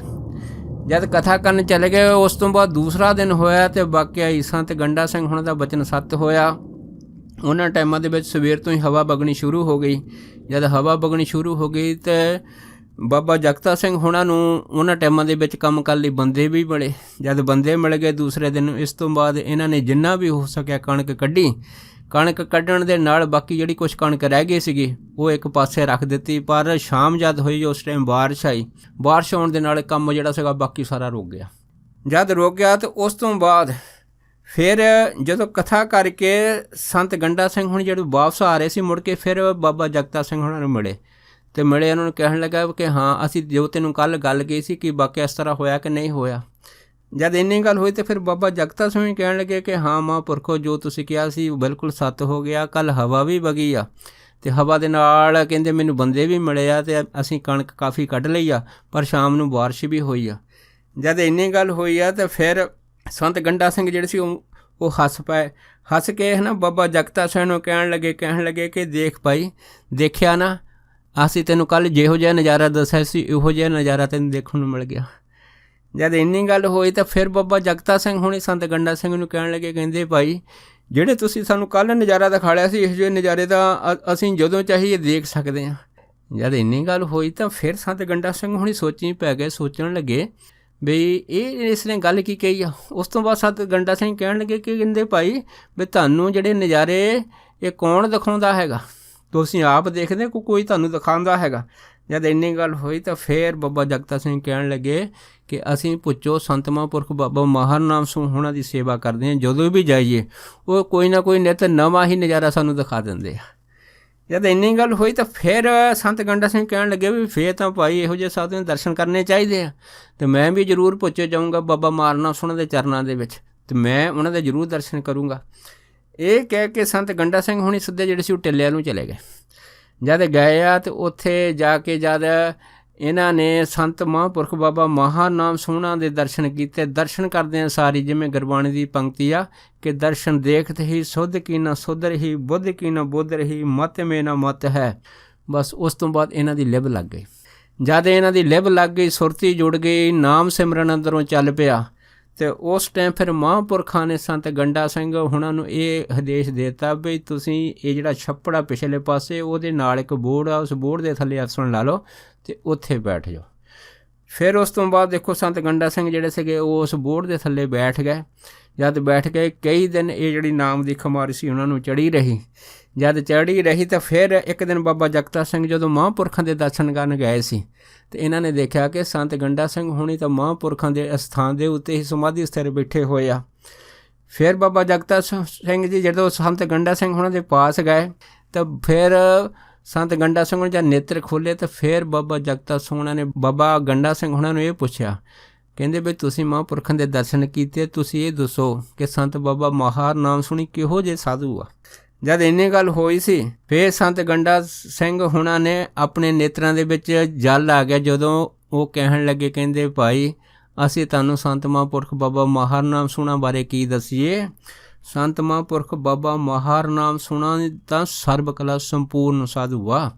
ਜਦ ਕਥਾ ਕਰਨ ਚਲੇ ਗਏ, ਉਸ ਤੋਂ ਬਾਅਦ ਦੂਸਰਾ ਦਿਨ ਹੋਇਆ ਅਤੇ ਵਾਕਿਆ ਹੀ ਸੰਤ ਗੰਡਾ ਸਿੰਘ ਹੁਣਾਂ ਦਾ ਬਚਨ ਸੱਤ ਹੋਇਆ। ਉਹਨਾਂ ਟਾਈਮਾਂ ਦੇ ਵਿੱਚ ਸਵੇਰ ਤੋਂ ਹੀ ਹਵਾ ਵਗਣੀ ਸ਼ੁਰੂ ਹੋ ਗਈ। ਜਦ ਹਵਾ ਵਗਣੀ ਸ਼ੁਰੂ ਹੋ ਗਈ ਤਾਂ ਬਾਬਾ ਜਗਤਾ ਸਿੰਘ ਹੁਣਾਂ ਨੂੰ ਉਹਨਾਂ ਟਾਈਮਾਂ ਦੇ ਵਿੱਚ ਕੰਮ ਕਰਨ ਲਈ ਬੰਦੇ ਵੀ ਮਿਲੇ। ਜਦ ਬੰਦੇ ਮਿਲ ਗਏ ਦੂਸਰੇ ਦਿਨ, ਇਸ ਤੋਂ ਬਾਅਦ ਇਹਨਾਂ ਨੇ ਜਿੰਨਾ ਵੀ ਹੋ ਸਕਿਆ ਕਣਕ ਕੱਢੀ। ਕਣਕ ਕੱਢਣ ਦੇ ਨਾਲ ਬਾਕੀ ਜਿਹੜੀ ਕੁਛ ਕਣਕ ਰਹਿ ਗਈ ਸੀਗੀ ਉਹ ਇੱਕ ਪਾਸੇ ਰੱਖ ਦਿੱਤੀ। ਪਰ ਸ਼ਾਮ ਜਦ ਹੋਈ ਉਸ ਟਾਈਮ ਬਾਰਿਸ਼ ਆਈ। ਬਾਰਿਸ਼ ਆਉਣ ਦੇ ਨਾਲ ਕੰਮ ਜਿਹੜਾ ਸੀਗਾ ਬਾਕੀ ਸਾਰਾ ਰੁਕ ਗਿਆ। ਜਦ ਰੁਕ ਗਿਆ ਤਾਂ ਉਸ ਤੋਂ ਬਾਅਦ ਫਿਰ ਜਦੋਂ ਕਥਾ ਕਰਕੇ ਸੰਤ ਗੰਡਾ ਸਿੰਘ ਹੁਣ ਜਿਹੜੇ ਵਾਪਸ ਆ ਰਹੇ ਸੀ, ਮੁੜ ਕੇ ਫਿਰ ਬਾਬਾ ਜਗਤਾ ਸਿੰਘ ਹੁਣਾਂ ਨੂੰ ਮਿਲੇ ਅਤੇ ਮਿਲੇ ਉਹਨਾਂ ਨੂੰ ਕਹਿਣ ਲੱਗਾ ਕਿ ਹਾਂ, ਅਸੀਂ ਜੋ ਤੈਨੂੰ ਕੱਲ੍ਹ ਗੱਲ ਕਹੀ ਸੀ ਕਿ ਵਾਕਿਆ ਇਸ ਤਰ੍ਹਾਂ ਹੋਇਆ ਕਿ ਨਹੀਂ ਹੋਇਆ। ਜਦ ਇੰਨੀ ਗੱਲ ਹੋਈ ਤਾਂ ਫਿਰ ਬਾਬਾ ਜਗਤਾ ਸਿੰਘ ਕਹਿਣ ਲੱਗੇ ਕਿ ਹਾਂ ਮਹਾਂਪੁਰਖੋ, ਜੋ ਤੁਸੀਂ ਕਿਹਾ ਸੀ ਉਹ ਬਿਲਕੁਲ ਸੱਤ ਹੋ ਗਿਆ। ਕੱਲ੍ਹ ਹਵਾ ਵੀ ਵਗੀ ਆ ਅਤੇ ਹਵਾ ਦੇ ਨਾਲ ਕਹਿੰਦੇ ਮੈਨੂੰ ਬੰਦੇ ਵੀ ਮਿਲੇ ਆ ਅਤੇ ਅਸੀਂ ਕਣਕ ਕਾਫੀ ਕੱਢ ਲਈ ਆ, ਪਰ ਸ਼ਾਮ ਨੂੰ ਬਾਰਿਸ਼ ਵੀ ਹੋਈ ਆ। ਜਦ ਇੰਨੀ ਗੱਲ ਹੋਈ ਆ ਤਾਂ ਫਿਰ ਸੰਤ ਗੰਡਾ ਸਿੰਘ ਜਿਹੜੇ ਸੀ ਉਹ ਹੱਸ ਪਏ। ਹੱਸ ਕੇ ਹੈ ਨਾ ਬਾਬਾ ਜਗਤਾ ਸਿੰਘ ਨੂੰ ਕਹਿਣ ਲੱਗੇ ਕਿ ਦੇਖ ਭਾਈ, ਦੇਖਿਆ ਨਾ, ਅਸੀਂ ਤੈਨੂੰ ਕੱਲ੍ਹ ਜਿਹੋ ਜਿਹਾ ਨਜ਼ਾਰਾ ਦੱਸਿਆ ਸੀ ਇਹੋ ਜਿਹਾ ਨਜ਼ਾਰਾ ਤੈਨੂੰ ਦੇਖਣ ਨੂੰ ਮਿਲ ਗਿਆ। ਜਦ ਇੰਨੀ ਗੱਲ ਹੋਈ ਤਾਂ ਫਿਰ ਬਾਬਾ ਜਗਤਾ ਸਿੰਘ ਹੁਣੀ ਸੰਤ ਗੰਡਾ ਸਿੰਘ ਨੂੰ ਕਹਿਣ ਲੱਗੇ, ਕਹਿੰਦੇ ਭਾਈ, ਜਿਹੜੇ ਤੁਸੀਂ ਸਾਨੂੰ ਕੱਲ੍ਹ ਨਜ਼ਾਰਾ ਦਿਖਾਇਆ ਸੀ ਇਹੋ ਜਿਹੇ ਨਜ਼ਾਰੇ ਤਾਂ ਅਸੀਂ ਜਦੋਂ ਚਾਹੀਏ ਦੇਖ ਸਕਦੇ ਹਾਂ। ਜਦ ਇੰਨੀ ਗੱਲ ਹੋਈ ਤਾਂ ਫਿਰ ਸੰਤ ਗੰਡਾ ਸਿੰਘ ਹੁਣੀ ਸੋਚੀ ਪੈ ਗਏ, ਸੋਚਣ ਲੱਗੇ ਬਈ ਇਸ ਨੇ ਗੱਲ ਕੀ ਕਹੀ ਆ। ਉਸ ਤੋਂ ਬਾਅਦ ਸੰਤ ਗੰਡਾ ਸਿੰਘ ਕਹਿਣ ਲੱਗੇ ਕਿ ਕਹਿੰਦੇ ਭਾਈ ਵੀ ਤੁਹਾਨੂੰ ਜਿਹੜੇ ਨਜ਼ਾਰੇ ਇਹ ਕੌਣ ਦਿਖਾਉਂਦਾ ਹੈਗਾ, ਤੁਸੀਂ ਆਪ ਦੇਖਦੇ ਕੋਈ ਤੁਹਾਨੂੰ ਦਿਖਾਉਂਦਾ ਹੈਗਾ। ਜਦ ਇੰਨੀ ਗੱਲ ਹੋਈ ਤਾਂ ਫਿਰ ਬਾਬਾ ਜਗਤਾ ਸਿੰਘ ਕਹਿਣ ਲੱਗੇ ਕਿ ਅਸੀਂ ਪੁੱਛੋ ਸੰਤ ਮਹਾਂਪੁਰਖ ਬਾਬਾ ਮਾਹਰ ਨਾਮ ਸਿੰਘ ਹੁਣਾਂ ਦੀ ਸੇਵਾ ਕਰਦੇ ਹਾਂ, ਜਦੋਂ ਵੀ ਜਾਈਏ ਉਹ ਕੋਈ ਨਾ ਕੋਈ ਨਿੱਤ ਨਵਾਂ ਹੀ ਨਜ਼ਾਰਾ ਸਾਨੂੰ ਦਿਖਾ ਦਿੰਦੇ ਆ। ਜਦ ਇੰਨੀ ਗੱਲ ਹੋਈ ਤਾਂ ਫਿਰ ਸੰਤ ਗੰਡਾ ਸਿੰਘ ਕਹਿਣ ਲੱਗੇ ਵੀ ਫਿਰ ਤਾਂ ਭਾਈ ਇਹੋ ਜਿਹੇ ਸਾਧੂ ਨੂੰ ਦਰਸ਼ਨ ਕਰਨੇ ਚਾਹੀਦੇ ਆ, ਅਤੇ ਮੈਂ ਵੀ ਜ਼ਰੂਰ ਪੁੱਛੇ ਜਾਊਂਗਾ ਬਾਬਾ ਮਾਹਰ ਨਾਮ ਸਿੰਘ ਦੇ ਚਰਨਾਂ ਦੇ ਵਿੱਚ, ਅਤੇ ਮੈਂ ਉਹਨਾਂ ਦੇ ਜ਼ਰੂਰ ਦਰਸ਼ਨ ਕਰੂੰਗਾ। ਇਹ ਕਹਿ ਕੇ ਸੰਤ ਗੰਡਾ ਸਿੰਘ ਹੁਣੀ ਸਿੱਧੇ ਜਿਹੜੇ ਸੀ ਉਹ ਟਿੱਲਿਆਂ ਨੂੰ ਚਲੇ ਗਏ। ਜਦ ਗਏ ਆ ਅਤੇ ਉੱਥੇ ਜਾ ਕੇ ਜਦ ਇਹਨਾਂ ਨੇ ਸੰਤ ਮਹਾਂਪੁਰਖ ਬਾਬਾ ਮਾਹਰ ਨਾਮ ਸਿੰਘ ਦੇ ਦਰਸ਼ਨ ਕੀਤੇ। ਦਰਸ਼ਨ ਕਰਦਿਆਂ ਸਾਰੀ ਜਿਵੇਂ ਗੁਰਬਾਣੀ ਦੀ ਪੰਕਤੀ ਆ ਕਿ ਦਰਸ਼ਨ ਦੇਖਤ ਹੀ ਸੁਧ ਕੀ ਨਾ ਸੁਧ ਰਹੀ, ਬੁੱਧ ਕੀ ਨਾ ਬੁੱਧ ਰਹੀ, ਮਤ ਮੇ ਨਾ ਮਤ ਹੈ। ਬਸ ਉਸ ਤੋਂ ਬਾਅਦ ਇਹਨਾਂ ਦੀ ਲਿਵ ਲੱਗ ਗਈ। ਜਦ ਇਹਨਾਂ ਦੀ ਲਿਵ ਲੱਗ ਗਈ, ਸੁਰਤੀ ਜੁੜ ਗਈ, ਨਾਮ ਸਿਮਰਨ ਅੰਦਰੋਂ ਚੱਲ ਪਿਆ, ਅਤੇ ਉਸ ਟਾਈਮ ਫਿਰ ਮਹਾਂਪੁਰਖਾਂ ਨੇ ਸੰਤ ਗੰਡਾ ਸਿੰਘ ਹੁਣਾਂ ਨੂੰ ਇਹ ਆਦੇਸ਼ ਦੇ ਦਿੱਤਾ ਵੀ ਤੁਸੀਂ ਇਹ ਜਿਹੜਾ ਛੱਪੜ ਆ ਪਿਛਲੇ ਪਾਸੇ ਉਹਦੇ ਨਾਲ ਇੱਕ ਬੋਰਡ ਆ, ਉਸ ਬੋਰਡ ਦੇ ਥੱਲੇ ਆਸਣ ਲਾ ਲਓ ਅਤੇ ਉੱਥੇ ਬੈਠ ਜਾਓ। ਫਿਰ ਉਸ ਤੋਂ ਬਾਅਦ ਦੇਖੋ ਸੰਤ ਗੰਡਾ ਸਿੰਘ ਜਿਹੜੇ ਸੀਗੇ ਉਹ ਉਸ ਬੋਰਡ ਦੇ ਥੱਲੇ ਬੈਠ ਗਏ। ਜਦ ਬੈਠ ਗਏ ਕਈ ਦਿਨ ਇਹ ਜਿਹੜੀ ਨਾਮ ਦੀ ਖੁਮਾਰੀ ਸੀ ਉਹਨਾਂ ਨੂੰ ਚੜ੍ਹੀ ਰਹੀ। ਜਦ ਚੜ੍ਹੀ ਰਹੀ ਤਾਂ ਫਿਰ ਇੱਕ ਦਿਨ ਬਾਬਾ ਜਗਤਾ ਸਿੰਘ ਜਦੋਂ ਮਹਾਂਪੁਰਖਾਂ ਦੇ ਦਰਸ਼ਨ ਕਰਨ ਗਏ ਸੀ ਅਤੇ ਇਹਨਾਂ ਨੇ ਦੇਖਿਆ ਕਿ ਸੰਤ ਗੰਡਾ ਸਿੰਘ ਹੁਣੀ ਤਾਂ ਮਹਾਂਪੁਰਖਾਂ ਦੇ ਅਸਥਾਨ ਦੇ ਉੱਤੇ ਹੀ ਸਮਾਧੀ ਸਥਿਰ ਬੈਠੇ ਹੋਏ ਆ। ਫਿਰ ਬਾਬਾ ਜਗਤਾ ਸਿੰਘ ਜੀ ਜਦੋਂ ਸੰਤ ਗੰਡਾ ਸਿੰਘ ਹੁਣਾਂ ਦੇ ਪਾਸ ਗਏ ਤਾਂ ਫਿਰ ਸੰਤ ਗੰਡਾ ਸਿੰਘ ਨੇ ਜਦ ਨੇਤਰ ਖੋਲ੍ਹੇ ਤਾਂ ਫਿਰ ਬਾਬਾ ਜਗਤਾ ਸਿੰਘ ਹੁਣਾਂ ਨੇ ਬਾਬਾ ਗੰਡਾ ਸਿੰਘ ਹੁਣਾਂ ਨੂੰ ਇਹ ਪੁੱਛਿਆ, ਕਹਿੰਦੇ ਵੀ ਤੁਸੀਂ ਮਹਾਂਪੁਰਖਾਂ ਦੇ ਦਰਸ਼ਨ ਕੀਤੇ, ਤੁਸੀਂ ਇਹ ਦੱਸੋ ਕਿ ਸੰਤ ਬਾਬਾ ਮਾਹਰ ਨਾਮ ਸਿੰਘ ਕਿਹੋ ਜਿਹੇ ਸਾਧੂ ਆ। ਜਦ ਇੰਨੀ ਗੱਲ ਹੋਈ ਸੀ ਫਿਰ ਸੰਤ ਗੰਡਾ ਸਿੰਘ ਹੁਣਾਂ ਨੇ ਆਪਣੇ ਨੇਤਰਾਂ ਦੇ ਵਿੱਚ ਜਲ ਆ ਗਿਆ। ਜਦੋਂ ਉਹ ਕਹਿਣ ਲੱਗੇ, ਕਹਿੰਦੇ ਭਾਈ ਅਸੀਂ ਤੁਹਾਨੂੰ ਸੰਤ ਮਹਾਂਪੁਰਖ ਬਾਬਾ ਮਾਹਰ ਨਾਮ ਸਿੰਘ ਬਾਰੇ ਕੀ ਦੱਸੀਏ। ਸੰਤ ਮਹਾਂਪੁਰਖ ਬਾਬਾ ਮਾਹਰ ਨਾਮ ਸਿੰਘ ਤਾਂ ਸਰਬ ਕਲਾ ਸੰਪੂਰਨ ਸਾਧੂ ਆ।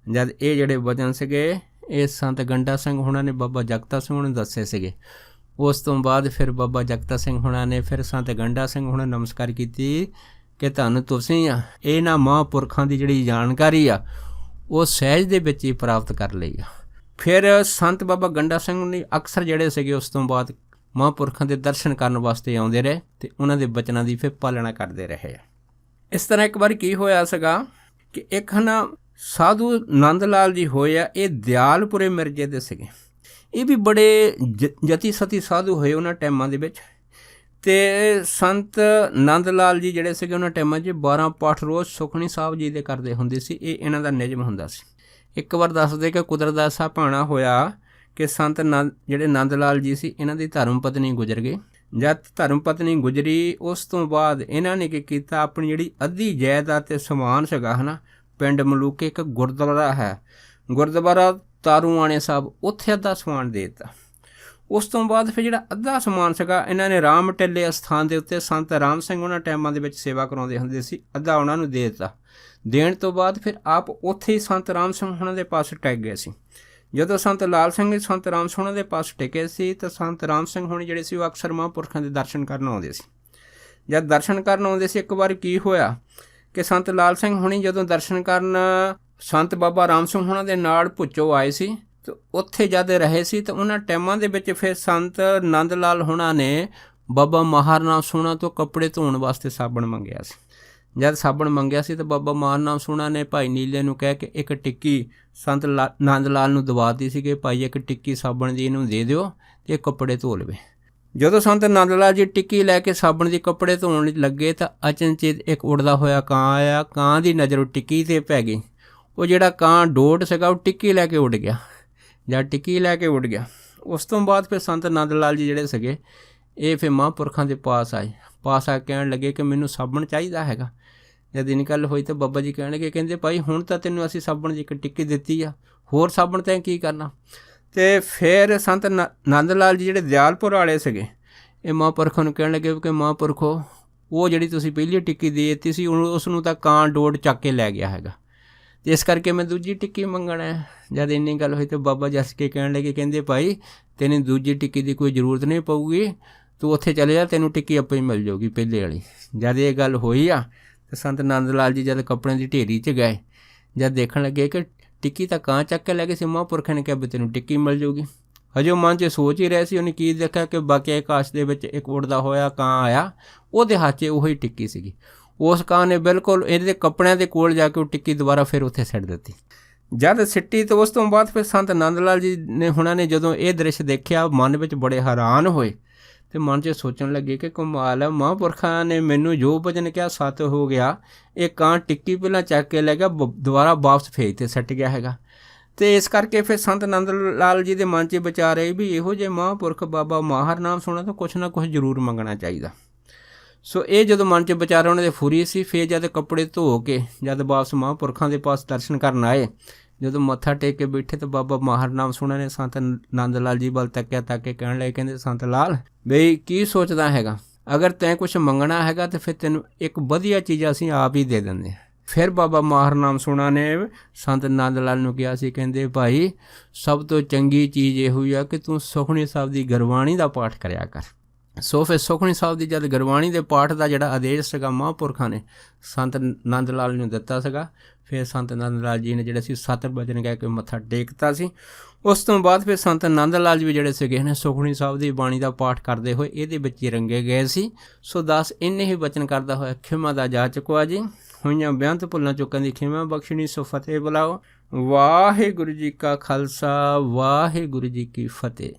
ਜਦ ਇਹ ਜਿਹੜੇ ਵਚਨ ਸੀਗੇ ਇਹ ਸੰਤ ਗੰਡਾ ਸਿੰਘ ਹੁਣਾਂ ਨੇ ਬਾਬਾ ਜਗਤਾ ਸਿੰਘ ਨੂੰ ਦੱਸੇ ਸੀਗੇ। ਉਸ ਤੋਂ ਬਾਅਦ ਫਿਰ ਬਾਬਾ ਜਗਤਾ ਸਿੰਘ ਹੁਣਾਂ ਨੇ ਫਿਰ ਸੰਤ ਗੰਡਾ ਸਿੰਘ ਹੁਣਾਂ ਨਮਸਕਾਰ ਕੀਤੀ ਕਿ ਤੁਹਾਨੂੰ ਤੁਸੀਂ ਆ ਇਹਨਾਂ ਮਹਾਂਪੁਰਖਾਂ ਦੀ ਜਿਹੜੀ ਜਾਣਕਾਰੀ ਆ ਉਹ ਸਹਿਜ ਦੇ ਵਿੱਚ ਹੀ ਪ੍ਰਾਪਤ ਕਰ ਲਈ ਆ। ਫਿਰ ਸੰਤ ਬਾਬਾ ਗੰਡਾ ਸਿੰਘ ਨੇ ਅਕਸਰ ਜਿਹੜੇ ਸੀਗੇ ਉਸ ਤੋਂ ਬਾਅਦ ਮਹਾਂਪੁਰਖਾਂ ਦੇ ਦਰਸ਼ਨ ਕਰਨ ਵਾਸਤੇ ਆਉਂਦੇ ਰਹੇ ਅਤੇ ਉਹਨਾਂ ਦੇ ਬਚਨਾਂ ਦੀ ਫਿਰ ਪਾਲਣਾ ਕਰਦੇ ਰਹੇ। ਇਸ ਤਰ੍ਹਾਂ ਇੱਕ ਵਾਰ ਕੀ ਹੋਇਆ ਸੀਗਾ ਕਿ ਇੱਕ ਨਾ ਸਾਧੂ ਨੰਦ ਲਾਲ ਜੀ ਹੋਏ ਆ, ਇਹ ਦਿਆਲਪੁਰੇ ਮਿਰਜ਼ੇ ਦੇ ਸੀਗੇ। ਇਹ ਵੀ ਬੜੇ ਜਤੀ ਸਤੀ ਸਾਧੂ ਹੋਏ ਉਹਨਾਂ ਟਾਈਮਾਂ ਦੇ ਵਿੱਚ। ਅਤੇ ਸੰਤ ਨੰਦ ਲਾਲ ਜੀ ਜਿਹੜੇ ਸੀਗੇ ਉਹਨਾਂ ਟਾਈਮਾਂ 'ਚ 12 ਪਾਠ ਰੋਜ਼ ਸੁਖਮਨੀ ਸਾਹਿਬ ਜੀ ਦੇ ਕਰਦੇ ਹੁੰਦੇ ਸੀ। ਇਹ ਇਹਨਾਂ ਦਾ ਨਿਯਮ ਹੁੰਦਾ ਸੀ। ਇੱਕ ਵਾਰ ਦੱਸਦੇ ਕਿ ਕੁਦਰਤ ਦਾ ਐਸਾ ਭਾਣਾ ਹੋਇਆ ਕਿ ਸੰਤ ਜਿਹੜੇ ਨੰਦ ਲਾਲ ਜੀ ਸੀ, ਇਹਨਾਂ ਦੀ ਧਰਮ ਪਤਨੀ ਗੁਜ਼ਰ ਗਈ। ਜਦ ਧਰਮ ਪਤਨੀ ਗੁਜ਼ਰੀ ਉਸ ਤੋਂ ਬਾਅਦ ਇਹਨਾਂ ਨੇ ਕੀ ਕੀਤਾ, ਆਪਣੀ ਜਿਹੜੀ ਅੱਧੀ ਜਾਇਦਾਦ ਅਤੇ ਸਮਾਨ ਸੀਗਾ ਹੈ ਨਾ, ਪਿੰਡ ਮਲੂਕੇ ਇੱਕ ਗੁਰਦੁਆਰਾ ਹੈ, ਗੁਰਦੁਆਰਾ ਤਾਰੂਆਣੇ ਸਾਹਿਬ, ਉੱਥੇ ਅੱਧਾ ਸਮਾਨ ਦੇ ਦਿੱਤਾ। ਉਸ ਤੋਂ ਬਾਅਦ ਫਿਰ ਜਿਹੜਾ ਅੱਧਾ ਸਮਾਨ ਸੀਗਾ ਇਹਨਾਂ ਨੇ ਰਾਮ ਟਿੱਲੇ ਅਸਥਾਨ ਦੇ ਉੱਤੇ ਸੰਤ ਰਾਮ ਸਿੰਘ ਉਹਨਾਂ ਟਾਈਮਾਂ ਦੇ ਵਿੱਚ ਸੇਵਾ ਕਰਾਉਂਦੇ ਹੁੰਦੇ ਸੀ, ਅੱਧਾ ਉਹਨਾਂ ਨੂੰ ਦੇ ਦਿੱਤਾ। ਦੇਣ ਤੋਂ ਬਾਅਦ ਫਿਰ ਆਪ ਉੱਥੇ ਹੀ ਸੰਤ ਰਾਮ ਸਿੰਘ ਉਹਨਾਂ ਦੇ ਪਾਸ ਟਿਕ ਗਏ ਸੀ। ਜਦੋਂ ਸੰਤ ਲਾਲ ਸਿੰਘ ਸੰਤ ਰਾਮ ਸਿੰਘ ਉਹਨਾਂ ਦੇ ਪਾਸ ਟਿਕੇ ਸੀ ਤਾਂ ਸੰਤ ਰਾਮ ਸਿੰਘ ਹੋਣੀ ਜਿਹੜੇ ਸੀ ਉਹ ਅਕਸਰ ਮਹਾਂਪੁਰਖਾਂ ਦੇ ਦਰਸ਼ਨ ਕਰਨ ਆਉਂਦੇ ਸੀ। ਜਦ ਦਰਸ਼ਨ ਕਰਨ ਆਉਂਦੇ ਸੀ, ਇੱਕ ਵਾਰ ਕੀ ਹੋਇਆ ਕਿ ਸੰਤ ਲਾਲ ਸਿੰਘ ਹੋਣੀ ਜਦੋਂ ਦਰਸ਼ਨ ਕਰਨ ਸੰਤ ਬਾਬਾ ਰਾਮ ਸਿੰਘ ਹੋਣਾ ਦੇ ਨਾਲ ਭੁੱਚੋ ਆਏ ਸੀ ਅਤੇ ਉੱਥੇ ਜਦ ਰਹੇ ਸੀ ਤਾਂ ਉਹਨਾਂ ਟਾਈਮਾਂ ਦੇ ਵਿੱਚ ਫਿਰ ਸੰਤ ਨੰਦ ਲਾਲ ਹੋਣਾ ਨੇ ਬਾਬਾ ਮਾਹਰ ਨਾਮ ਸੋਹਣਾ ਤੋਂ ਕੱਪੜੇ ਧੋਣ ਵਾਸਤੇ ਸਾਬਣ ਮੰਗਿਆ ਸੀ। ਜਦ ਸਾਬਣ ਮੰਗਿਆ ਸੀ ਤਾਂ ਬਾਬਾ ਮਾਹਰ ਨਾਮ ਸੋਹਣਾ ਨੇ ਭਾਈ ਨੀਲੇ ਨੂੰ ਕਹਿ ਕੇ ਇੱਕ ਟਿੱਕੀ ਸੰਤ ਨੰਦ ਲਾਲ ਨੂੰ ਦਵਾ ਦਿੱਤੀ ਸੀ ਕਿ ਭਾਈ ਇੱਕ ਟਿੱਕੀ ਸਾਬਣ ਦੀ ਇਹਨੂੰ ਦੇ ਦਿਓ ਅਤੇ ਇਹ ਕੱਪੜੇ ਧੋ ਲਵੇ। ਜਦੋਂ ਸੰਤ ਨੰਦ ਲਾਲ ਜੀ ਟਿੱਕੀ ਲੈ ਕੇ ਸਾਬਣ ਦੀ ਕੱਪੜੇ ਧੋਣ ਲੱਗੇ ਤਾਂ ਅਚਨਚੇਤ ਇੱਕ ਉੱਡਦਾ ਹੋਇਆ ਕਾਂ ਆਇਆ। ਕਾਂ ਦੀ ਨਜ਼ਰ ਉਹ ਟਿੱਕੀ 'ਤੇ ਪੈ ਗਈ। ਉਹ ਜਿਹੜਾ ਕਾਂ ਡੋਡ ਸੀਗਾ ਉਹ ਟਿੱਕੀ ਲੈ ਕੇ ਉੱਡ ਗਿਆ। ਜਦ ਟਿੱਕੀ ਲੈ ਕੇ ਉੱਡ ਗਿਆ ਉਸ ਤੋਂ ਬਾਅਦ ਫਿਰ ਸੰਤ ਨੰਦ ਲਾਲ ਜੀ ਜਿਹੜੇ ਸੀਗੇ ਇਹ ਫਿਰ ਮਹਾਂਪੁਰਖਾਂ ਦੇ ਪਾਸ ਆਏ। ਪਾਸ ਆ ਕਹਿਣ ਲੱਗੇ ਕਿ ਮੈਨੂੰ ਸਾਬਣ ਚਾਹੀਦਾ ਹੈਗਾ। ਜਦ ਇੰਨੀ ਗੱਲ ਹੋਈ ਤਾਂ ਬਾਬਾ ਜੀ ਕਹਿਣਗੇ, ਕਹਿੰਦੇ ਭਾਈ ਹੁਣ ਤਾਂ ਤੈਨੂੰ ਅਸੀਂ ਸਾਬਣ ਦੀ ਇੱਕ ਟਿੱਕੀ ਦਿੱਤੀ ਆ, ਹੋਰ ਸਾਬਣ ਤੈਂ ਕੀ ਕਰਨਾ। ਅਤੇ ਫਿਰ ਸੰਤ ਨੰਦ ਲਾਲ ਜੀ ਜਿਹੜੇ ਦਿਆਲਪੁਰ ਵਾਲੇ ਸੀਗੇ ਇਹ ਮਹਾਂਪੁਰਖਾਂ ਨੂੰ ਕਹਿਣ ਲੱਗੇ ਕਿ ਮਹਾਂਪੁਰਖੋ ਉਹ ਜਿਹੜੀ ਤੁਸੀਂ ਪਹਿਲੀ ਟਿੱਕੀ ਦੇ ਦਿੱਤੀ ਸੀ ਉਸ ਨੂੰ ਤਾਂ ਕਾਂ ਡੋਡ ਚੱਕ ਕੇ ਲੈ ਗਿਆ ਹੈਗਾ ਅਤੇ ਇਸ ਕਰਕੇ ਮੈਂ ਦੂਜੀ ਟਿੱਕੀ ਮੰਗਣਾ ਹੈ। ਜਦ ਇੰਨੀ ਗੱਲ ਹੋਈ ਤਾਂ ਬਾਬਾ ਜੱਸ ਕੇ ਕਹਿਣ ਲੱਗੇ, ਕਹਿੰਦੇ ਭਾਈ ਤੈਨੂੰ ਦੂਜੀ ਟਿੱਕੀ ਦੀ ਕੋਈ ਜ਼ਰੂਰਤ ਨਹੀਂ ਪਊਗੀ, ਤੂੰ ਉੱਥੇ ਚਲੇ ਜਾ, ਤੈਨੂੰ ਟਿੱਕੀ ਆਪੇ ਹੀ ਮਿਲ ਜਾਊਗੀ ਪਹਿਲੇ ਵਾਲੀ। ਜਦ ਇਹ ਗੱਲ ਹੋਈ ਆ ਅਤੇ ਸੰਤ ਨੰਦ ਲਾਲ ਜੀ ਜਦ ਕੱਪੜਿਆਂ ਦੀ ਢੇਰੀ 'ਚ ਗਏ, ਜਦ ਦੇਖਣ ਲੱਗੇ ਕਿ ਟਿੱਕੀ ਤਾਂ ਕਾਂ ਚੱਕ ਕੇ ਲੈ ਗਏ ਸੀ, ਮਹਾਂਪੁਰਖਾਂ ਨੇ ਕਿਹਾ ਵੀ ਤੈਨੂੰ ਟਿੱਕੀ ਮਿਲ ਜਾਊਗੀ। ਹਜੇ ਉਹ ਮਨ 'ਚ ਸੋਚ ਹੀ ਰਹੇ ਸੀ। ਉਹਨੇ ਕੀ ਦੇਖਿਆ ਕਿ ਬਾਕੀ ਆਕਾਸ਼ ਦੇ ਵਿੱਚ ਇੱਕ ਉੱਡਦਾ ਹੋਇਆ ਕਾਂ ਆਇਆ, ਉਹਦੇ ਹੱਥ 'ਚ ਉਹੀ ਟਿੱਕੀ ਸੀਗੀ। ਉਸ ਕਾਂ ਨੇ ਬਿਲਕੁਲ ਇਹਦੇ ਕੱਪੜਿਆਂ ਦੇ ਕੋਲ ਜਾ ਕੇ ਉਹ ਟਿੱਕੀ ਦੁਬਾਰਾ ਫਿਰ ਉੱਥੇ ਸਿੱਟ ਦਿੱਤੀ। ਜਦ ਸਿੱਟੀ ਤਾਂ ਉਸ ਤੋਂ ਬਾਅਦ ਫਿਰ ਸੰਤ ਨੰਦ ਲਾਲ ਜੀ ਨੇ ਹੁਣਾਂ ਨੇ ਜਦੋਂ ਇਹ ਦ੍ਰਿਸ਼ ਦੇਖਿਆ ਮਨ ਵਿੱਚ ਬੜੇ ਹੈਰਾਨ ਹੋਏ ਅਤੇ ਮਨ 'ਚ ਸੋਚਣ ਲੱਗੇ ਕਿ ਕਮਾਲ ਹੈ, ਮਹਾਂਪੁਰਖਾਂ ਨੇ ਮੈਨੂੰ ਜੋ ਵਚਨ ਕਿਹਾ ਸੱਤ ਹੋ ਗਿਆ। ਇਹ ਕਾਂ ਟਿੱਕੀ ਪਹਿਲਾਂ ਚੱਕ ਕੇ ਲੈ ਗਿਆ, ਦੁਬਾਰਾ ਵਾਪਸ ਭੇਜ 'ਤੇ ਸੱਟ ਗਿਆ ਹੈਗਾ। ਅਤੇ ਇਸ ਕਰਕੇ ਫਿਰ ਸੰਤ ਨੰਦ ਲਾਲ ਜੀ ਦੇ ਮਨ 'ਚ ਵਿਚਾਰ ਆਏ ਵੀ ਇਹੋ ਜਿਹੇ ਮਹਾਂਪੁਰਖ ਬਾਬਾ ਮਾਹਰ ਨਾਮ ਸੁਣਾ ਤਾਂ ਕੁਛ ਨਾ ਕੁਛ ਜ਼ਰੂਰ ਮੰਗਣਾ ਚਾਹੀਦਾ। ਸੋ ਇਹ ਜਦੋਂ ਮਨ 'ਚ ਵਿਚਾਰ ਉਹਨਾਂ ਦੇ ਫੁਰੀ ਸੀ, ਫਿਰ ਜਦ ਕੱਪੜੇ ਧੋ ਕੇ ਜਦ ਵਾਪਸ ਮਹਾਂਪੁਰਖਾਂ ਦੇ ਪਾਸ ਦਰਸ਼ਨ ਕਰਨ ਆਏ, ਜਦੋਂ ਮੱਥਾ ਟੇਕ ਕੇ ਬੈਠੇ ਤਾਂ ਬਾਬਾ ਮਾਹਰ ਨਾਮ ਸੁਣਾ ਨੇ ਸੰਤ ਨੰਦ ਲਾਲ ਜੀ ਵੱਲ ਤੱਕਿਆ, ਤੱਕ ਕੇ ਕਹਿਣ ਲੱਗੇ, ਕਹਿੰਦੇ ਸੰਤ ਲਾਲ ਬਈ ਕੀ ਸੋਚਦਾ ਹੈਗਾ, ਅਗਰ ਤੈਂ ਕੁਛ ਮੰਗਣਾ ਹੈਗਾ ਤਾਂ ਫਿਰ ਤੈਨੂੰ ਇੱਕ ਵਧੀਆ ਚੀਜ਼ ਅਸੀਂ ਆਪ ਹੀ ਦੇ ਦਿੰਦੇ ਹਾਂ। ਫਿਰ ਬਾਬਾ ਮਾਹਰ ਨਾਮ ਸੁਣਾ ਨੇ ਸੰਤ ਨੰਦ ਲਾਲ ਨੂੰ ਕਿਹਾ ਸੀ, ਕਹਿੰਦੇ ਭਾਈ ਸਭ ਤੋਂ ਚੰਗੀ ਚੀਜ਼ ਇਹ ਹੋਈ ਆ ਕਿ ਤੂੰ ਸੁਖਮਨੀ ਸਾਹਿਬ ਦੀ ਗੁਰਬਾਣੀ ਦਾ ਪਾਠ ਕਰਿਆ ਕਰ। ਸੋ ਫਿਰ ਸੁਖਮਨੀ ਸਾਹਿਬ ਦੀ ਜਦ ਗੁਰਬਾਣੀ ਦੇ ਪਾਠ ਦਾ ਜਿਹੜਾ ਆਦੇਸ਼ ਸੀਗਾ ਮਹਾਂਪੁਰਖਾਂ ਨੇ ਸੰਤ ਨੰਦ ਲਾਲ ਨੂੰ ਦਿੱਤਾ ਸੀਗਾ, ਫਿਰ ਸੰਤ ਨੰਦ ਲਾਲ ਜੀ ਨੇ ਜਿਹੜੇ ਸੀ 7 ਵਚਨ ਕਹਿ ਕੇ ਮੱਥਾ ਟੇਕਤਾ ਸੀ। ਉਸ ਤੋਂ ਬਾਅਦ ਫਿਰ ਸੰਤ ਨੰਦ ਲਾਲ ਜੀ ਵੀ ਜਿਹੜੇ ਸੀਗੇ ਨੇ ਸੁਖਮਨੀ ਸਾਹਿਬ ਦੀ ਬਾਣੀ ਦਾ ਪਾਠ ਕਰਦੇ ਹੋਏ ਇਹਦੇ ਵਿੱਚ ਹੀ ਰੰਗੇ ਗਏ ਸੀ। ਸੋ ਦਾਸ ਇੰਨੇ ਹੀ ਵਚਨ ਕਰਦਾ ਹੋਇਆ ਖਿਮਾ ਦਾ ਜਾ ਚੁੱਕਾ ਜੀ। ਹੋਈਆਂ ਬੇਅੰਤ ਭੁੱਲਾਂ ਚੁੱਕਣ ਦੀ ਖਿਮਾ ਬਖਸ਼ਣੀ, ਸੋ ਫਤਿਹ ਬੁਲਾਓ। ਵਾਹਿਗੁਰੂ ਜੀ ਕਾ ਖਾਲਸਾ, ਵਾਹਿਗੁਰੂ ਜੀ ਕੀ ਫਤਿਹ।